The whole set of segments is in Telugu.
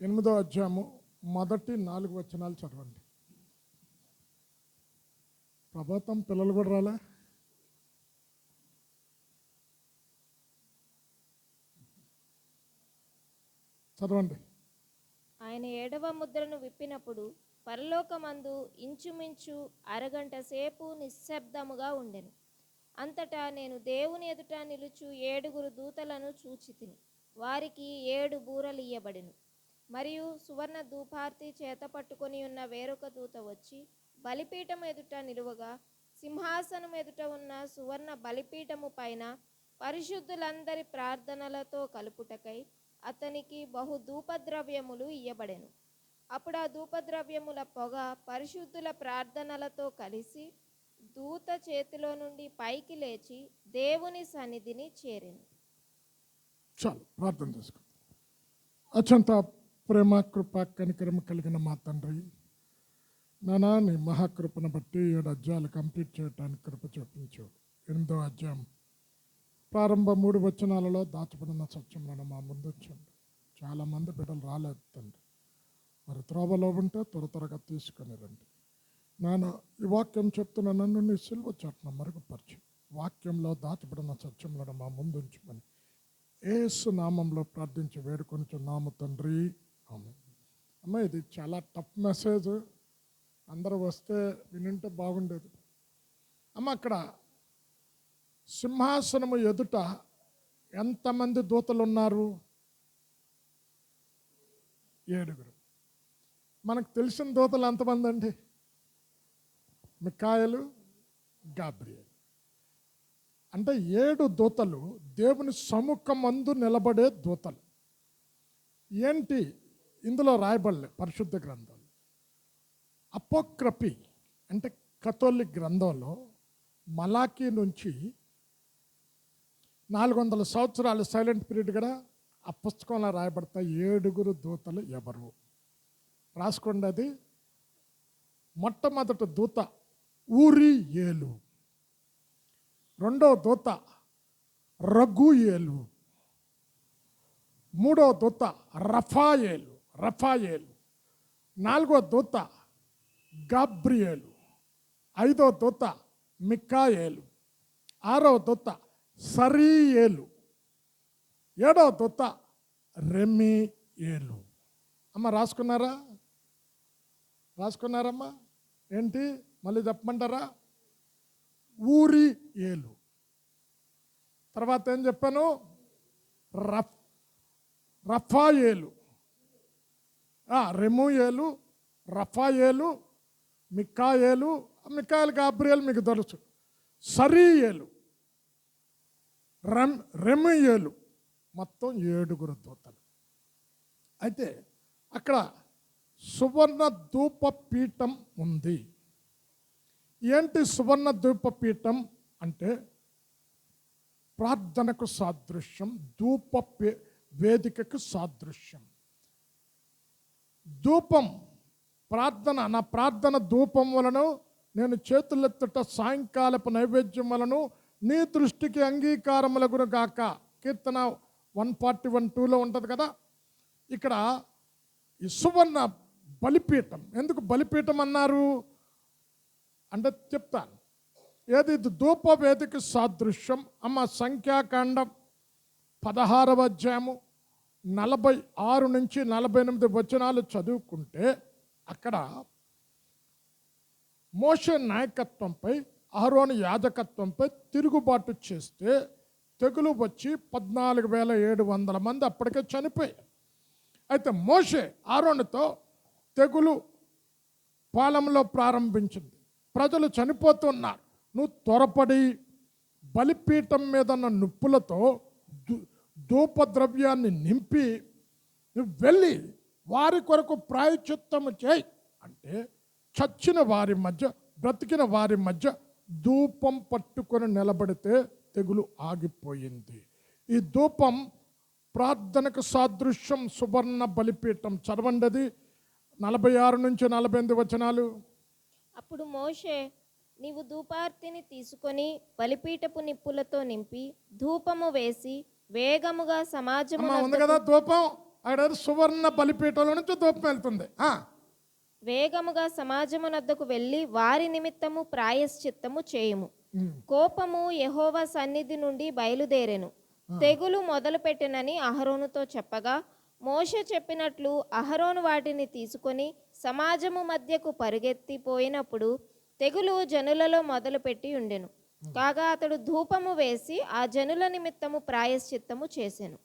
8వ అధ్యాయము మొదటి 4 వచనాలు చదవండి. ప్రభాతం పిల్లలు కూడా రాలే. చదవండి. ఆయన 7వ ముద్రను విప్పినప్పుడు పరలోకమందు ఇంచుమించు అరగంట సేపు నిశ్శబ్దముగా ఉండెను. అంతటా నేను దేవుని ఎదుట నిలుచు 7 దూతలను చూచితిని. వారికి 7 బూరలు ఇయ్యబడెను. మరియు సువర్ణ ధూపార్తి చేత పట్టుకొని ఉన్న వేరొక దూత వచ్చి బలిపీఠం ఎదుట నిలువగా, సింహాసనం ఎదుట ఉన్న సువర్ణ బలిపీఠము పైన పరిశుద్ధులందరి ప్రార్థనలతో కలుపుటకై అతనికి బహు ధూపద్రవ్యములు ఇయ్యబడెను. అప్పుడు ఆ ధూపద్రవ్యముల పొగ పరిశుద్ధుల ప్రార్థనలతో కలిసి దూత చేతిలో నుండి పైకి లేచి దేవుని సన్నిధిని చేరెను. చాలు, ప్రార్థన చేసుకో. అత్యంత ప్రేమ కృప కనికరం కలిగిన మా తండ్రి, నానా నీ మహాకృపను బట్టి 7 అధ్యాయాలు కంప్లీట్ చేయడానికి కృప చూపించు. 8వ అధ్యాయం ప్రారంభ 3 వచనాలలో దాచబడిన సత్యములను మా ముందు ఉంచండి. చాలామంది బిడ్డలు రాలేదు తండ్రి, మరి త్రోవలో ఉంటే త్వరగా తీసుకొని రండి. నాన్న, ఈ వాక్యం చెప్తున్న నన్ను నీ సిలువ చాటున మరుగుపరిచి వాక్యంలో దాచబడిన సత్యములను మా ముందు ఉంచమని యేసు నామంలో ప్రార్థించి వేడుకొనుచున్నాము తండ్రి, ఆమేన్. అమ్మ, ఇది చాలా టఫ్ మెసేజ్. అందరూ వస్తే వినింటే బాగుండేది. అమ్మ, అక్కడ సింహాసనము ఎదుట ఎంతమంది దూతలు ఉన్నారు? 7. మనకు తెలిసిన దూతలు ఎంతమంది అండి? మిఖాయేలు, గాబ్రియేలు. అంటే 7 దూతలు దేవుని సముఖమందు నిలబడే దూతలు. ఏంటి ఇందులో రాయబడలే పరిశుద్ధ గ్రంథంలో. అపోక్రఫీ అంటే కథోలిక్ గ్రంథంలో మలాకీ నుంచి 400 సంవత్సరాలు సైలెంట్ పీరియడ్ కూడా ఆ పుస్తకంలో రాయబడతాయి 7 దూతలు ఎవరు. రాసుకోండి. అది మొట్టమొదటి దూత ఊరియేలు, రెండవ దూత రఘుయేలు, మూడవ దూత రఫాయేలు, నాలుగవ దూత గాబ్రియేలు, 5వ దూత మిఖాయేలు, 6వ దూత సరీయేలు, 7వ దూత రెమీయేలు. అమ్మ, రాసుకున్నారమ్మా? ఏంటి మళ్ళీ చెప్పమంటారా? ఊరియేలు. తర్వాత ఏం చెప్పాను? రఫాయేలు, రెమూయేలు, రఫాయేలు, మిఖాయేలు గాబ్రియేలు మీకు తెలుసు. సరీయేలు, రెమూయేలు, మొత్తం 7 దూతలు. అయితే అక్కడ సువర్ణ ధూపపీఠం ఉంది. ఏంటి సువర్ణ ధూపపీఠం అంటే? ప్రార్థనకు సాదృశ్యం, ధూప వేదికకు సాదృశ్యం. ధూపం నా ప్రార్థన ధూపం వలన నేను చేతులెత్తుట సాయంకాలపు నైవేద్యం వలను నీ దృష్టికి అంగీకారములగును గాక. కీర్తన 141:2లో ఉంటుంది కదా. ఇక్కడ ఈ సువర్ణ బలిపీఠం, ఎందుకు బలిపీఠం అన్నారు అంటే చెప్తాను. ఏది ధూప వేదిక సాదృశ్యం? అమ్మ, సంఖ్యాకాండం 16వ అధ్యాయము 46 నుంచి 48 వచనాలు చదువుకుంటే అక్కడ మోషే నాయకత్వంపై, అహరోను యాజకత్వంపై తిరుగుబాటు చేస్తే తెగులు వచ్చి 14,700 మంది అప్పటికే చనిపోయారు. అయితే మోషే అహరోనుతో తెగులు పాలెంలో ప్రారంభించింది. ప్రజలు చనిపోతున్నారు. నువ్వు త్వరపడి బలిపీఠం మీద ఉన్న నిప్పులతో ధూపద్రవ్యాన్ని నింపి నువ్వు వెళ్ళి వారి కొరకు ప్రాయశ్చిత్తము చేయి అంటే, చచ్చిన వారి మధ్య బ్రతికిన వారి మధ్య ధూపం పట్టుకొని నిలబడితే తెగులు ఆగిపోయింది. ఈ ధూపం ప్రార్థనకు సాదృశ్యం, సువర్ణ బలిపీఠం. చదవండి 46 నుంచి 48 వచనాలు. అప్పుడు మోషే, నీవు ధూపార్తిని తీసుకొని బలిపీఠపు నిప్పులతో నింపి ధూపము వేసి వేగముగా సమాజము ఉంది కదా ధూపం. అక్కడ సువర్ణ బలిపీఠంలో నుంచి ధూపం వెళ్తుంది. వేగముగా సమాజమునద్దకు వెళ్ళి వారి నిమిత్తము ప్రాయశ్చిత్తము చేయుము. కోపము యెహోవా సన్నిధి నుండి బయలుదేరెను. తెగులు మొదలుపెట్టెనని అహరోనుతో చెప్పగా మోషే చెప్పినట్లు అహరోను వాటిని తీసుకొని సమాజము మధ్యకు పరుగెత్తి పోయినప్పుడు తెగులు జనులలో మొదలుపెట్టి ఉండెను. కాగా అతడు ధూపము వేసి ఆ జనుల నిమిత్తము ప్రాయశ్చిత్తము చేసెను.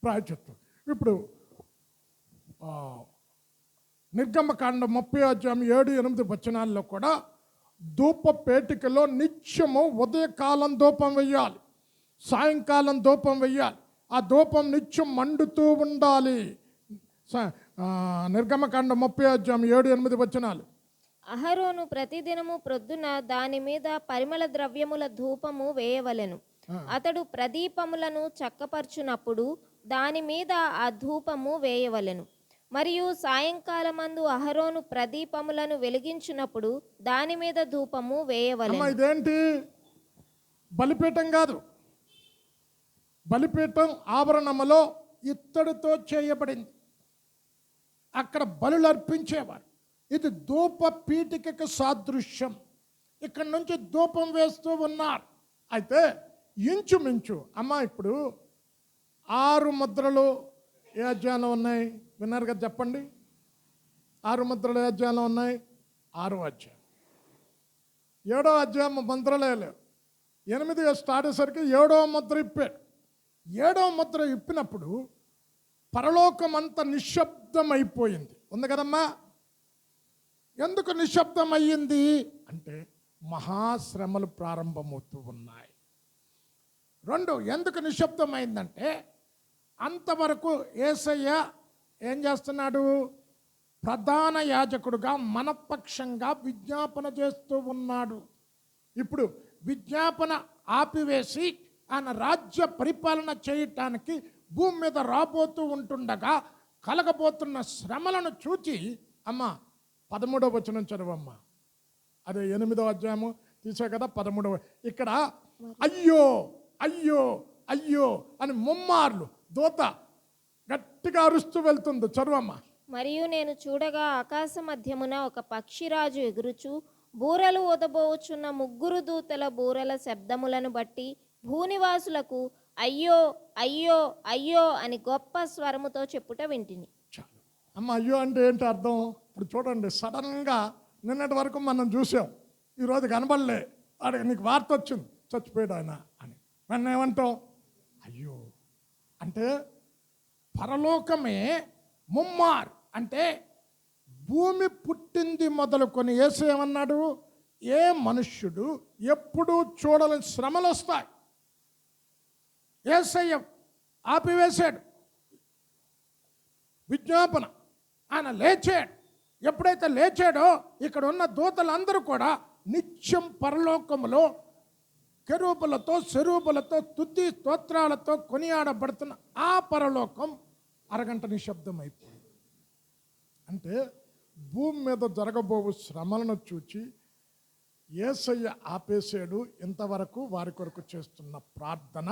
ప్రాయచిత్తం. ఇప్పుడు నిర్గమకాండ 30:7-8 వచనాల్లో కూడా ధూప పేటికలో నిత్యము ఉదయకాలం ధూపం వెయ్యాలి, సాయంకాలం ధూపం వెయ్యాలి. ఆ ధూపం నిత్యం మండుతూ ఉండాలి. నిర్గమకాండ 30:7-8 వచనాలు. అహరోను ప్రతిదినము ప్రొద్దున దాని మీద పరిమళ ద్రవ్యముల ధూపము వేయవలెను. అతడు ప్రదీపములను చక్కపరచునప్పుడు దాని మీద ఆ ధూపము వేయవలెను. మరియు సాయంకాలమందు అహరోను ప్రదీపములను వెలిగించినప్పుడు దాని మీద ధూపము వేయవలెను. ఇదేంటి? బలిపీఠం కాదు. బలిపీఠం ఆభరణములో ఇత్తడితో చేయబడింది. అక్కడ బలులు అర్పించేవారు. ఇది ధూప పీఠికకు సాదృశ్యం. ఇక్కడ నుంచి ధూపం వేస్తూ ఉన్నారు. అయితే ఇంచుమించు ఇప్పుడు 6 ముద్రలు ఏ అధ్యాయంలో ఉన్నాయి? విన్నారు కదా, చెప్పండి. 6 ముద్రలు ఏ అధ్యాయంలో ఉన్నాయి? 6వ అధ్యాయం. 7వ అధ్యాయం మంత్రలే లేవు. 8 స్టార్ట్ అయ్యేసరికి 7వ ముద్ర ఇప్పాడు. 7వ ముద్ర ఇప్పినప్పుడు పరలోకం అంతా నిశ్శబ్దం అయిపోయింది. ఉంది కదమ్మా? ఎందుకు నిశ్శబ్దం అయ్యింది అంటే మహాశ్రమలు ప్రారంభమవుతూ ఉన్నాయి. 2, ఎందుకు నిశ్శబ్దం అయిందంటే అంతవరకు యేసయ్య ఏం చేస్తున్నాడు? ప్రధాన యాజకుడుగా మనపక్షంగా విజ్ఞాపన చేస్తూ ఉన్నాడు. ఇప్పుడు విజ్ఞాపన ఆపివేసి ఆయన రాజ్య పరిపాలన చేయటానికి భూమి మీద రాబోతూ ఉంటుండగా కలగబోతున్న శ్రమలను చూచి 13వ వచనం చదవమ్మా. అదే 8వ అధ్యాయము తీసే కదా 13వ. ఇక్కడ అయ్యో అయ్యో అయ్యో అని ముమ్మార్లు దూత గట్టిగా అరుస్తూ వెళ్తుంది. చదవమ్మా. మరియు నేను చూడగా ఆకాశ మధ్యమున ఒక పక్షిరాజు ఎగురుచు బూరలు ఊదబోచున్న 3 దూతల బూరల శబ్దములను బట్టి భూనివాసులకు అయ్యో అయ్యో అయ్యో అని గొప్ప స్వరముతో చెప్పుట వింటిని. అయ్యో అంటే ఏంటి అర్థం? ఇప్పుడు చూడండి, సడన్గా నిన్నటి వరకు మనం చూసాం, ఈరోజు కనబడలే, వాడికి నీకు వార్త వచ్చింది చచ్చిపోయాడు ఆయన అని. మనం ఏమంటాం? అయ్యో అంటే పరలోకమే ముమ్మార్ అంటే భూమి పుట్టింది మొదలుకొని యేసు ఏమన్నాడు? ఏ మనుష్యుడు ఎప్పుడూ చూడలేని శ్రమలు వస్తాయి. యేసయ్య ఆపివేశాడు విజ్ఞాపన. ఆయన లేచాడు. ఎప్పుడైతే లేచాడో ఇక్కడ ఉన్న దూతలందరూ కూడా నిత్యం పరలోకములో కెరూబులతో శరూబులతో స్తుతి స్తోత్రాలతో కొనియాడబడుతున్న ఆ పరలోకం అరగంట నిశ్శబ్దం అయిపోయింది. అంటే భూమి మీద జరగబోవు శ్రమలను చూచి యేసయ్య ఆపేసాడు. ఇంతవరకు వారి కొరకు చేస్తున్న ప్రార్థన,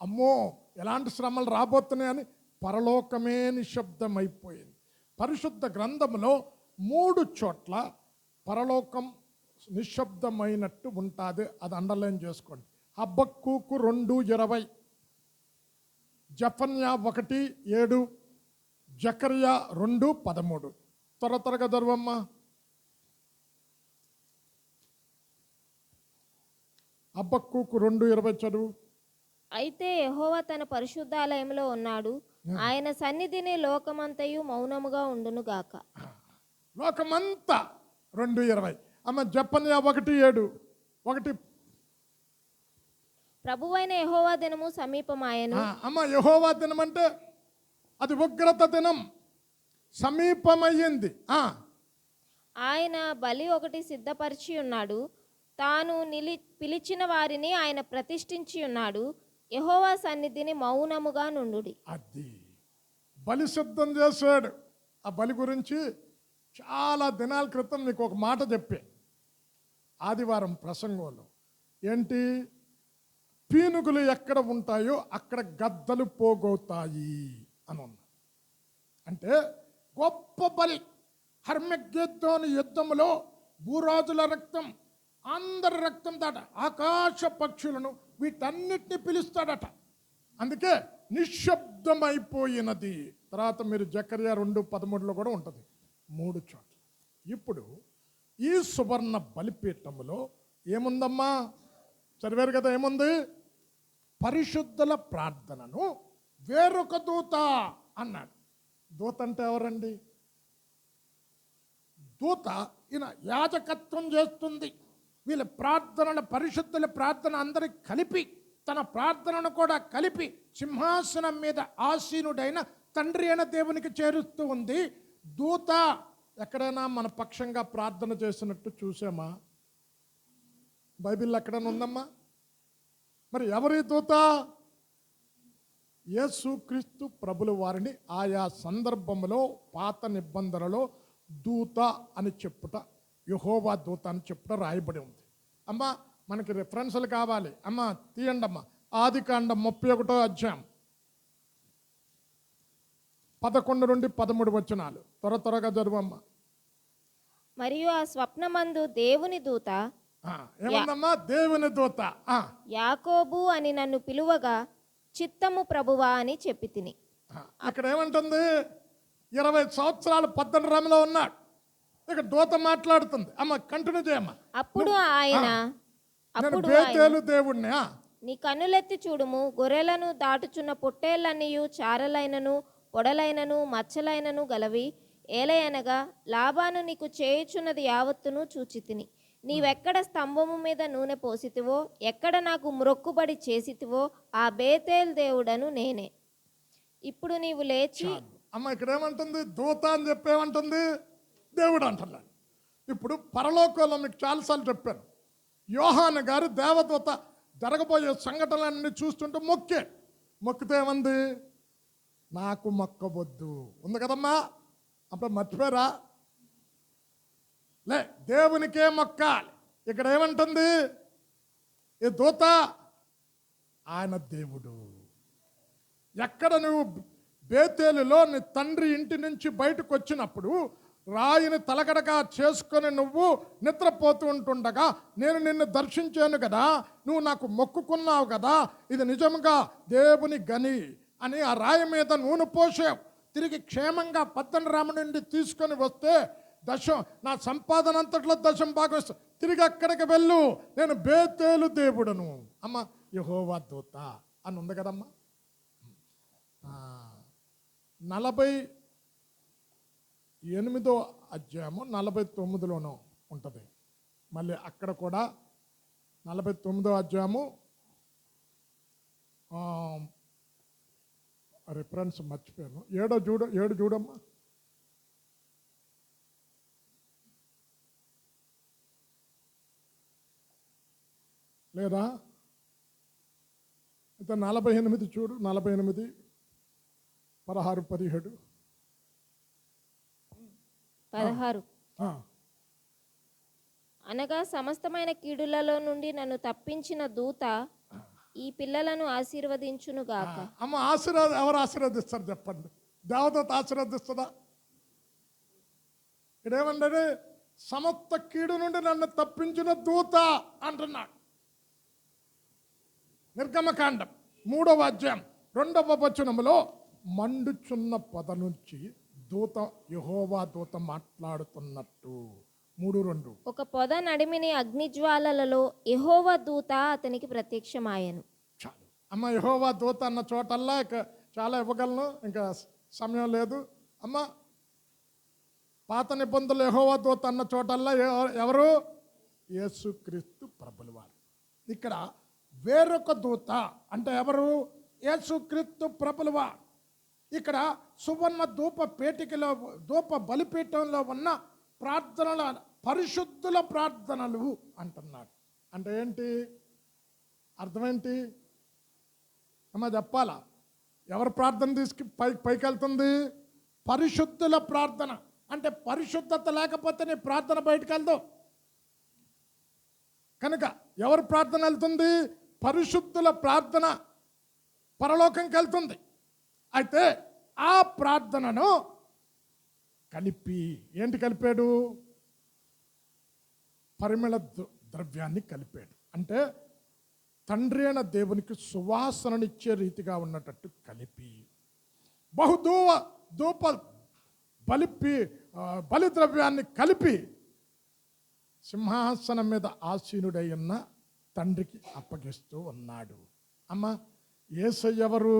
అమ్మో ఎలాంటి శ్రమలు రాబోతున్నాయని పరలోకమే నిశ్శబ్దం అయిపోయింది. పరిశుద్ధ గ్రంథంలో 3 చోట్ల పరలోకం నిశ్శబ్దమైనట్టు ఉంటుంది. అది అండర్లైన్ చేసుకోండి. హబక్కూకు 2:20, జెఫన్యా 1:7, జకర్యా 2:13. త్వరగా చదవమ్మా. హబక్కూకు 2:20 చదువు. అయితే యెహోవా తన పరిశుద్ధాలయంలో ఉన్నాడు, ఆయన సన్నిధిని లోకమంతయు మౌనముగా ఉండును గాక. లోకమంతా 2:20. జెఫన్యా 1:7. ప్రభువైన యెహోవా దినము సమీపమాయెను. యెహోవా దినం అంటే అది ఉగ్రత దినం, సమీపమయ్యింది. ఆయన బలి ఒకటి సిద్ధపరిచి ఉన్నాడు, తాను పిలిచిన వారిని ఆయన ప్రతిష్ఠించి ఉన్నాడు. యెహోవా సన్నిధిని మౌనముగా నుండుడి. అది బలి సిద్ధం చేశాడు. ఆ బలి గురించి చాలా దినాల క్రితం నీకు ఒక మాట చెప్పే, ఆదివారం ప్రసంగంలో. ఏంటి? పీనుగులు ఎక్కడ ఉంటాయో అక్కడ గద్దలు పోగొతాయి అని ఉన్నాడు. అంటే గొప్ప బలి. హర్మగెద్దోను యుద్ధములో భూరాజుల రక్తం, అందరి రక్తం దాట, ఆకాశ పక్షులను వీటన్నిటిని పిలుస్తాడట. అందుకే నిశ్శబ్దమైపోయినది. తర్వాత మీరు జకర్యా 2:13 కూడా ఉంటుంది, 3 చోట్ల. ఇప్పుడు ఈ సువర్ణ బలిపీఠములో ఏముందమ్మా? చదివారు కదా, ఏముంది? పరిశుద్ధుల ప్రార్థనను వేరొక దూత అన్నాడు. దూత అంటే ఎవరండి? దూత ఈయన యాజకత్వం చేస్తుంది. వీళ్ళ ప్రార్థనల, పరిశుద్ధుల ప్రార్థన అందరికి కలిపి, తన ప్రార్థనను కూడా కలిపి సింహాసనం మీద ఆసీనుడైన తండ్రి అయిన దేవునికి చేరుస్తూ ఉంది. దూత ఎక్కడైనా మన పక్షంగా ప్రార్థన చేసినట్టు చూసామా? బైబిల్లో ఎక్కడైనా ఉందమ్మా? మరి ఎవరి దూత? యేసుక్రీస్తు ప్రభుల వారిని ఆయా సందర్భంలో పాత నిబంధనలో దూత అని చెప్పుట, యెహోవా దూత అని చెప్పుట రాయబడి ఉంది. అమ్మ మనకి రిఫరెన్సులు కావాలి. అమ్మ తీయండి అమ్మ. ఆదికాండం 31వ అధ్యాయం 11 నుండి 13 వచనాలు త్వరగా చదువమ్మ. మరియు ఆ స్వప్నమందు దేవుని దూత ఏమన్నా? దేవుని దూత యాకోబు అని నన్ను పిలువగా చిత్తము ప్రభువా అని చెప్పి తిని. ఇక్కడ ఏమంటుంది? 20 సంవత్సరాలు 18 ఉన్నాడు. ఇక దూత మాట్లాడుతుంది. అమ్మ కంటిన్యూ చేయమ్మా. అప్పుడు ఆయన బేతేలు దేవుణ్ణి నీ కన్నులెత్తి చూడుము, గొర్రెలను దాటుచున్న పొట్టేళ్లన్నీయు చారలైనను పొడలైనను మచ్చలైనను గలవి. ఏలయనగా లాబాను నీకు చేయుచున్నది యావత్తును చూచితిని. నీవెక్కడ స్తంభము మీద నూనె పోసితివో, ఎక్కడ నాకు మ్రొక్కుబడి చేసితివో ఆ బేతేల్ దేవుడను నేనే. ఇప్పుడు నీవు లేచి. అమ్మ ఇక్కడ ఏమంటుంది? దూత అని చెప్పేమంటుంది? దేవుడు అంటున్నాడు. ఇప్పుడు పరలోకంలో మీకు చాలాసార్లు చెప్పాను, యోహాను గారు దేవదూత జరగబోయే సంఘటనలన్నీ చూస్తుంటే మొక్కితే ఏమంది? నాకు మొక్కవద్దు ఉంది కదమ్మా. అప్పుడు మర్చిపోయారా? లే, దేవునికే మొక్కాలి. ఇక్కడ ఏమంటుంది ఈ దూత? ఆయన దేవుడు. ఎక్కడ నువ్వు బేతేలులో నీ తండ్రి ఇంటి నుంచి బయటకు వచ్చినప్పుడు రాయిని తలగడగా చేసుకొని నువ్వు నిద్రపోతూ ఉంటుండగా నేను నిన్ను దర్శించాను కదా, నువ్వు నాకు మొక్కుకున్నావు కదా, ఇది నిజంగా దేవుని గని అని ఆ రాయి మీద నూనె పోసావు. తిరిగి క్షేమంగా పద్దనరాము నుండి తీసుకొని వస్తే నా సంపాదన అంతట్లో 10వ భాగం ఇస్తా. తిరిగి అక్కడికి వెళ్ళు, నేను బేతేలు దేవుడను. అమ్మ యెహోవా దూత అని ఉంది కదమ్మా. 48వ అధ్యాయము 49లోనూ ఉంటుంది. మళ్ళీ అక్కడ కూడా 49వ అధ్యాయము రిఫరెన్స్ మర్చిపోయాను. 7 చూడమ్మా. లేదా అయితే 48 చూడు. 48, 16, 17. 16 అనగా సమస్తమైన కీడులలో నుండి నన్ను తప్పించిన దూత ఈ పిల్లలను ఆశీర్వదించునుగాక. అమ్మ ఎవరు ఆశీర్వదిస్తారు చెప్పండి? దేవదూత ఆశీర్వదిస్తుందా? ఇదేమంటే సమస్త కీడు నుండి నన్ను తప్పించిన దూత అంటున్నాడు. నిర్గమకాండం 3వ అధ్యాయం 2వ వచనములో మండుచున్న పొద నుంచి దూత, యెహోవా దూత మాట్లాడుతున్నట్టు. 3:2 ఒక పొద నడిమిని అగ్నిజ్వాలలలో యెహోవా దూత అతనికి ప్రత్యక్షమాయెను. చాలు అమ్మ. యెహోవా దూత అన్న చోటల్లా ఇక చాలా ఇవ్వగలను, ఇంకా సమయం లేదు అమ్మ. పాత నిబంధనలు యెహోవా దూత అన్న చోటల్లా ఎవరు? యేసుక్రీస్తు ప్రభుల వారు. ఇక్కడ వేరొక దూత అంటే ఎవరు? యేసుక్రీస్తు ప్రభుల వారు. ఇక్కడ సువర్ణ ధూప పేటికలో, ధూప బలిపీఠంలో ఉన్న ప్రార్థనల, పరిశుద్ధుల ప్రార్థనలు అంటున్నాడు. అంటే ఏంటి అర్థమేంటి అమ్మ చెప్పాలా? ఎవరు ప్రార్థన పైకి వెళ్తుంది? పరిశుద్ధుల ప్రార్థన. అంటే పరిశుద్ధత లేకపోతే నీ ప్రార్థన బయటకు వెళ్దు. కనుక ఎవరు ప్రార్థన వెళ్తుంది? పరిశుద్ధుల ప్రార్థన పరలోకంకి వెళ్తుంది. అయితే ఆ ప్రార్థనను కలిపి, ఏంటి కలిపాడు? పరిమళ ద్రవ్యాన్ని కలిపాడు. అంటే తండ్రి అయిన దేవునికి సువాసననిచ్చే రీతిగా ఉన్నటట్టు కలిపి, ధూప బలి ద్రవ్యాన్ని కలిపి సింహాసనం మీద ఆసీనుడై ఉన్న తండ్రికి అప్పగిస్తూ ఉన్నాడు. అమ్మ, యేసయ్య ఎవరు?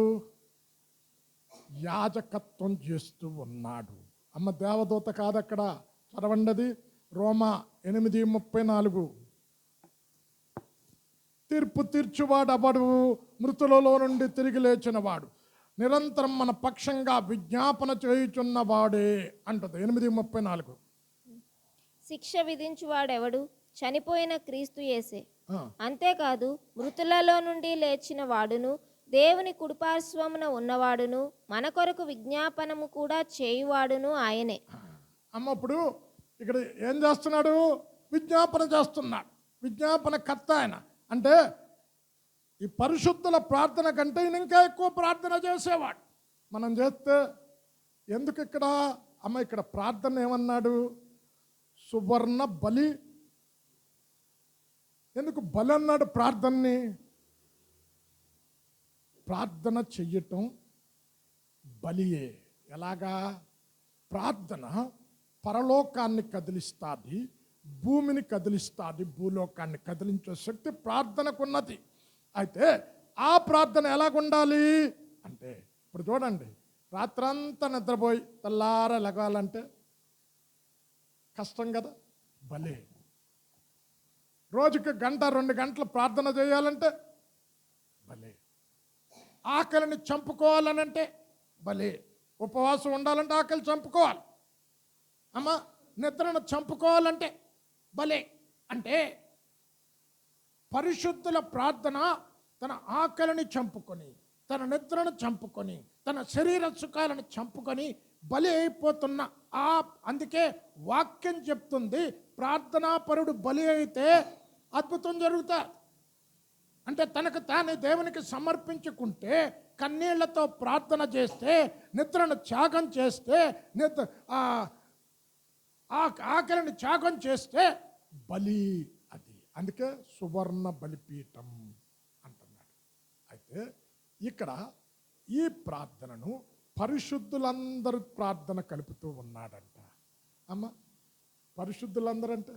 యాజకత్వం చేస్తూ ఉన్నాడు. అమ్మ, దేవదూత కాదక్కడ. చదవండి రోమా 8:34. తీర్పు తీర్చువాడబడు, మృతులలో నుండి తిరిగి లేచినవాడు, నిరంతరం మన పక్షంగా విజ్ఞాపన చేయుచున్నవాడే అంటది 8:34. శిక్ష విధించువాడెవడు? చనిపోయిన క్రీస్తు యేసే. అంతేకాదు మృతులలో నుండి లేచిన వాడును, దేవుని కుడిపార్శ్వమున ఉన్నవాడును, మన కొరకు విజ్ఞాపనము కూడా చేయువాడును ఆయనే. అమ్మ, ఇప్పుడు ఇక్కడ ఏం చేస్తున్నాడు? విజ్ఞాపన చేస్తున్నాడు. విజ్ఞాపన కర్త ఆయన. అంటే ఈ పరిశుద్ధుల ప్రార్థన కంటే ఈయన ఇంకా ఎక్కువ ప్రార్థన చేసేవాడు. మనం చేస్తే ఎందుకు ఇక్కడ? అమ్మ, ఇక్కడ ప్రార్థన ఏమన్నాడు? సువర్ణ బలి. ఎందుకు బలి అన్నాడు ప్రార్థనని? ప్రార్థన చెయ్యటం బలియే. ఎలాగా? ప్రార్థన పరలోకాన్ని కదిలిస్తుంది, భూమిని కదిలిస్తుంది, భూలోకాన్ని కదిలించే శక్తి ప్రార్థనకున్నది. అయితే ఆ ప్రార్థన ఎలాగుండాలి అంటే, ఇప్పుడు చూడండి, రాత్రంతా నిద్రపోయి తెల్లార లెగాలంటే కష్టం కదా. భలే. రోజుకి 1-2 గంటలు ప్రార్థన చేయాలంటే భలే. ఆకలిని చంపుకోవాలనంటే భలే. ఉపవాసం ఉండాలంటే ఆకలి చంపుకోవాలి. అమ్మ, నిద్రను చంపుకోవాలంటే భలే. అంటే పరిశుద్ధుల ప్రార్థన తన ఆకలిని చంపుకొని, తన నిద్రను చంపుకొని, తన శరీర సుఖాలను చంపుకొని బలి అయిపోతున్న అందుకే వాక్యం చెప్తుంది, ప్రార్థనాపరుడు బలి అయితే అద్భుతం జరుగుతుంది. అంటే తనకు తాను దేవునికి సమర్పించుకుంటే, కన్నీళ్లతో ప్రార్థన చేస్తే, నిద్రను త్యాగం చేస్తే, ఆకలిని త్యాగం చేస్తే బలి అది. అందుకే సువర్ణ బలిపీఠం అంటున్నాడు. అయితే ఇక్కడ ఈ ప్రార్థనను పరిశుద్ధులందరూ ప్రార్థన కలుపుతూ ఉన్నాడంట. అమ్మ, పరిశుద్ధులందరూ అంటే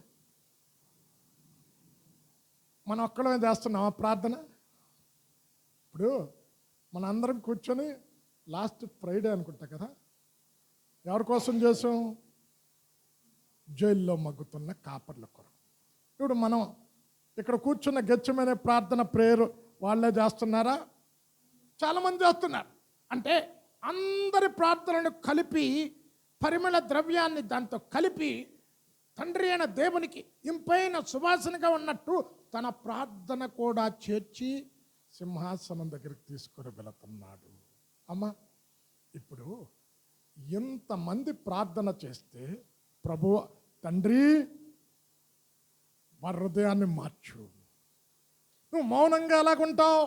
మనం ఒక్కడమే చేస్తున్నాం ఆ ప్రార్థన. ఇప్పుడు మన అందరం కూర్చొని లాస్ట్ ఫ్రైడే అనుకుంటా కదా, ఎవరి కోసం చేసాం? జైల్లో మగ్గుతున్న కాపర్ల కొరకు. ఇప్పుడు మనం ఇక్కడ కూర్చున్న గెచ్చమనే ప్రార్థన ప్రేయర్ వాళ్ళే చేస్తున్నారా? చాలామంది చేస్తున్నారు. అంటే అందరి ప్రార్థనను కలిపి, పరిమళ ద్రవ్యాన్ని దాంతో కలిపి, తండ్రి అయిన దేవునికి ఇంపైన సువాసనగా ఉన్నట్టు తన ప్రార్థన కూడా చేర్చి సింహాసనం దగ్గరికి తీసుకొని వెళుతున్నాడు. అమ్మ, ఇప్పుడు ఎంతమంది ప్రార్థన చేస్తే, ప్రభువా తండ్రి మా హృదయాన్ని మార్చు. నువ్వు మౌనంగా ఎలాగుంటావు?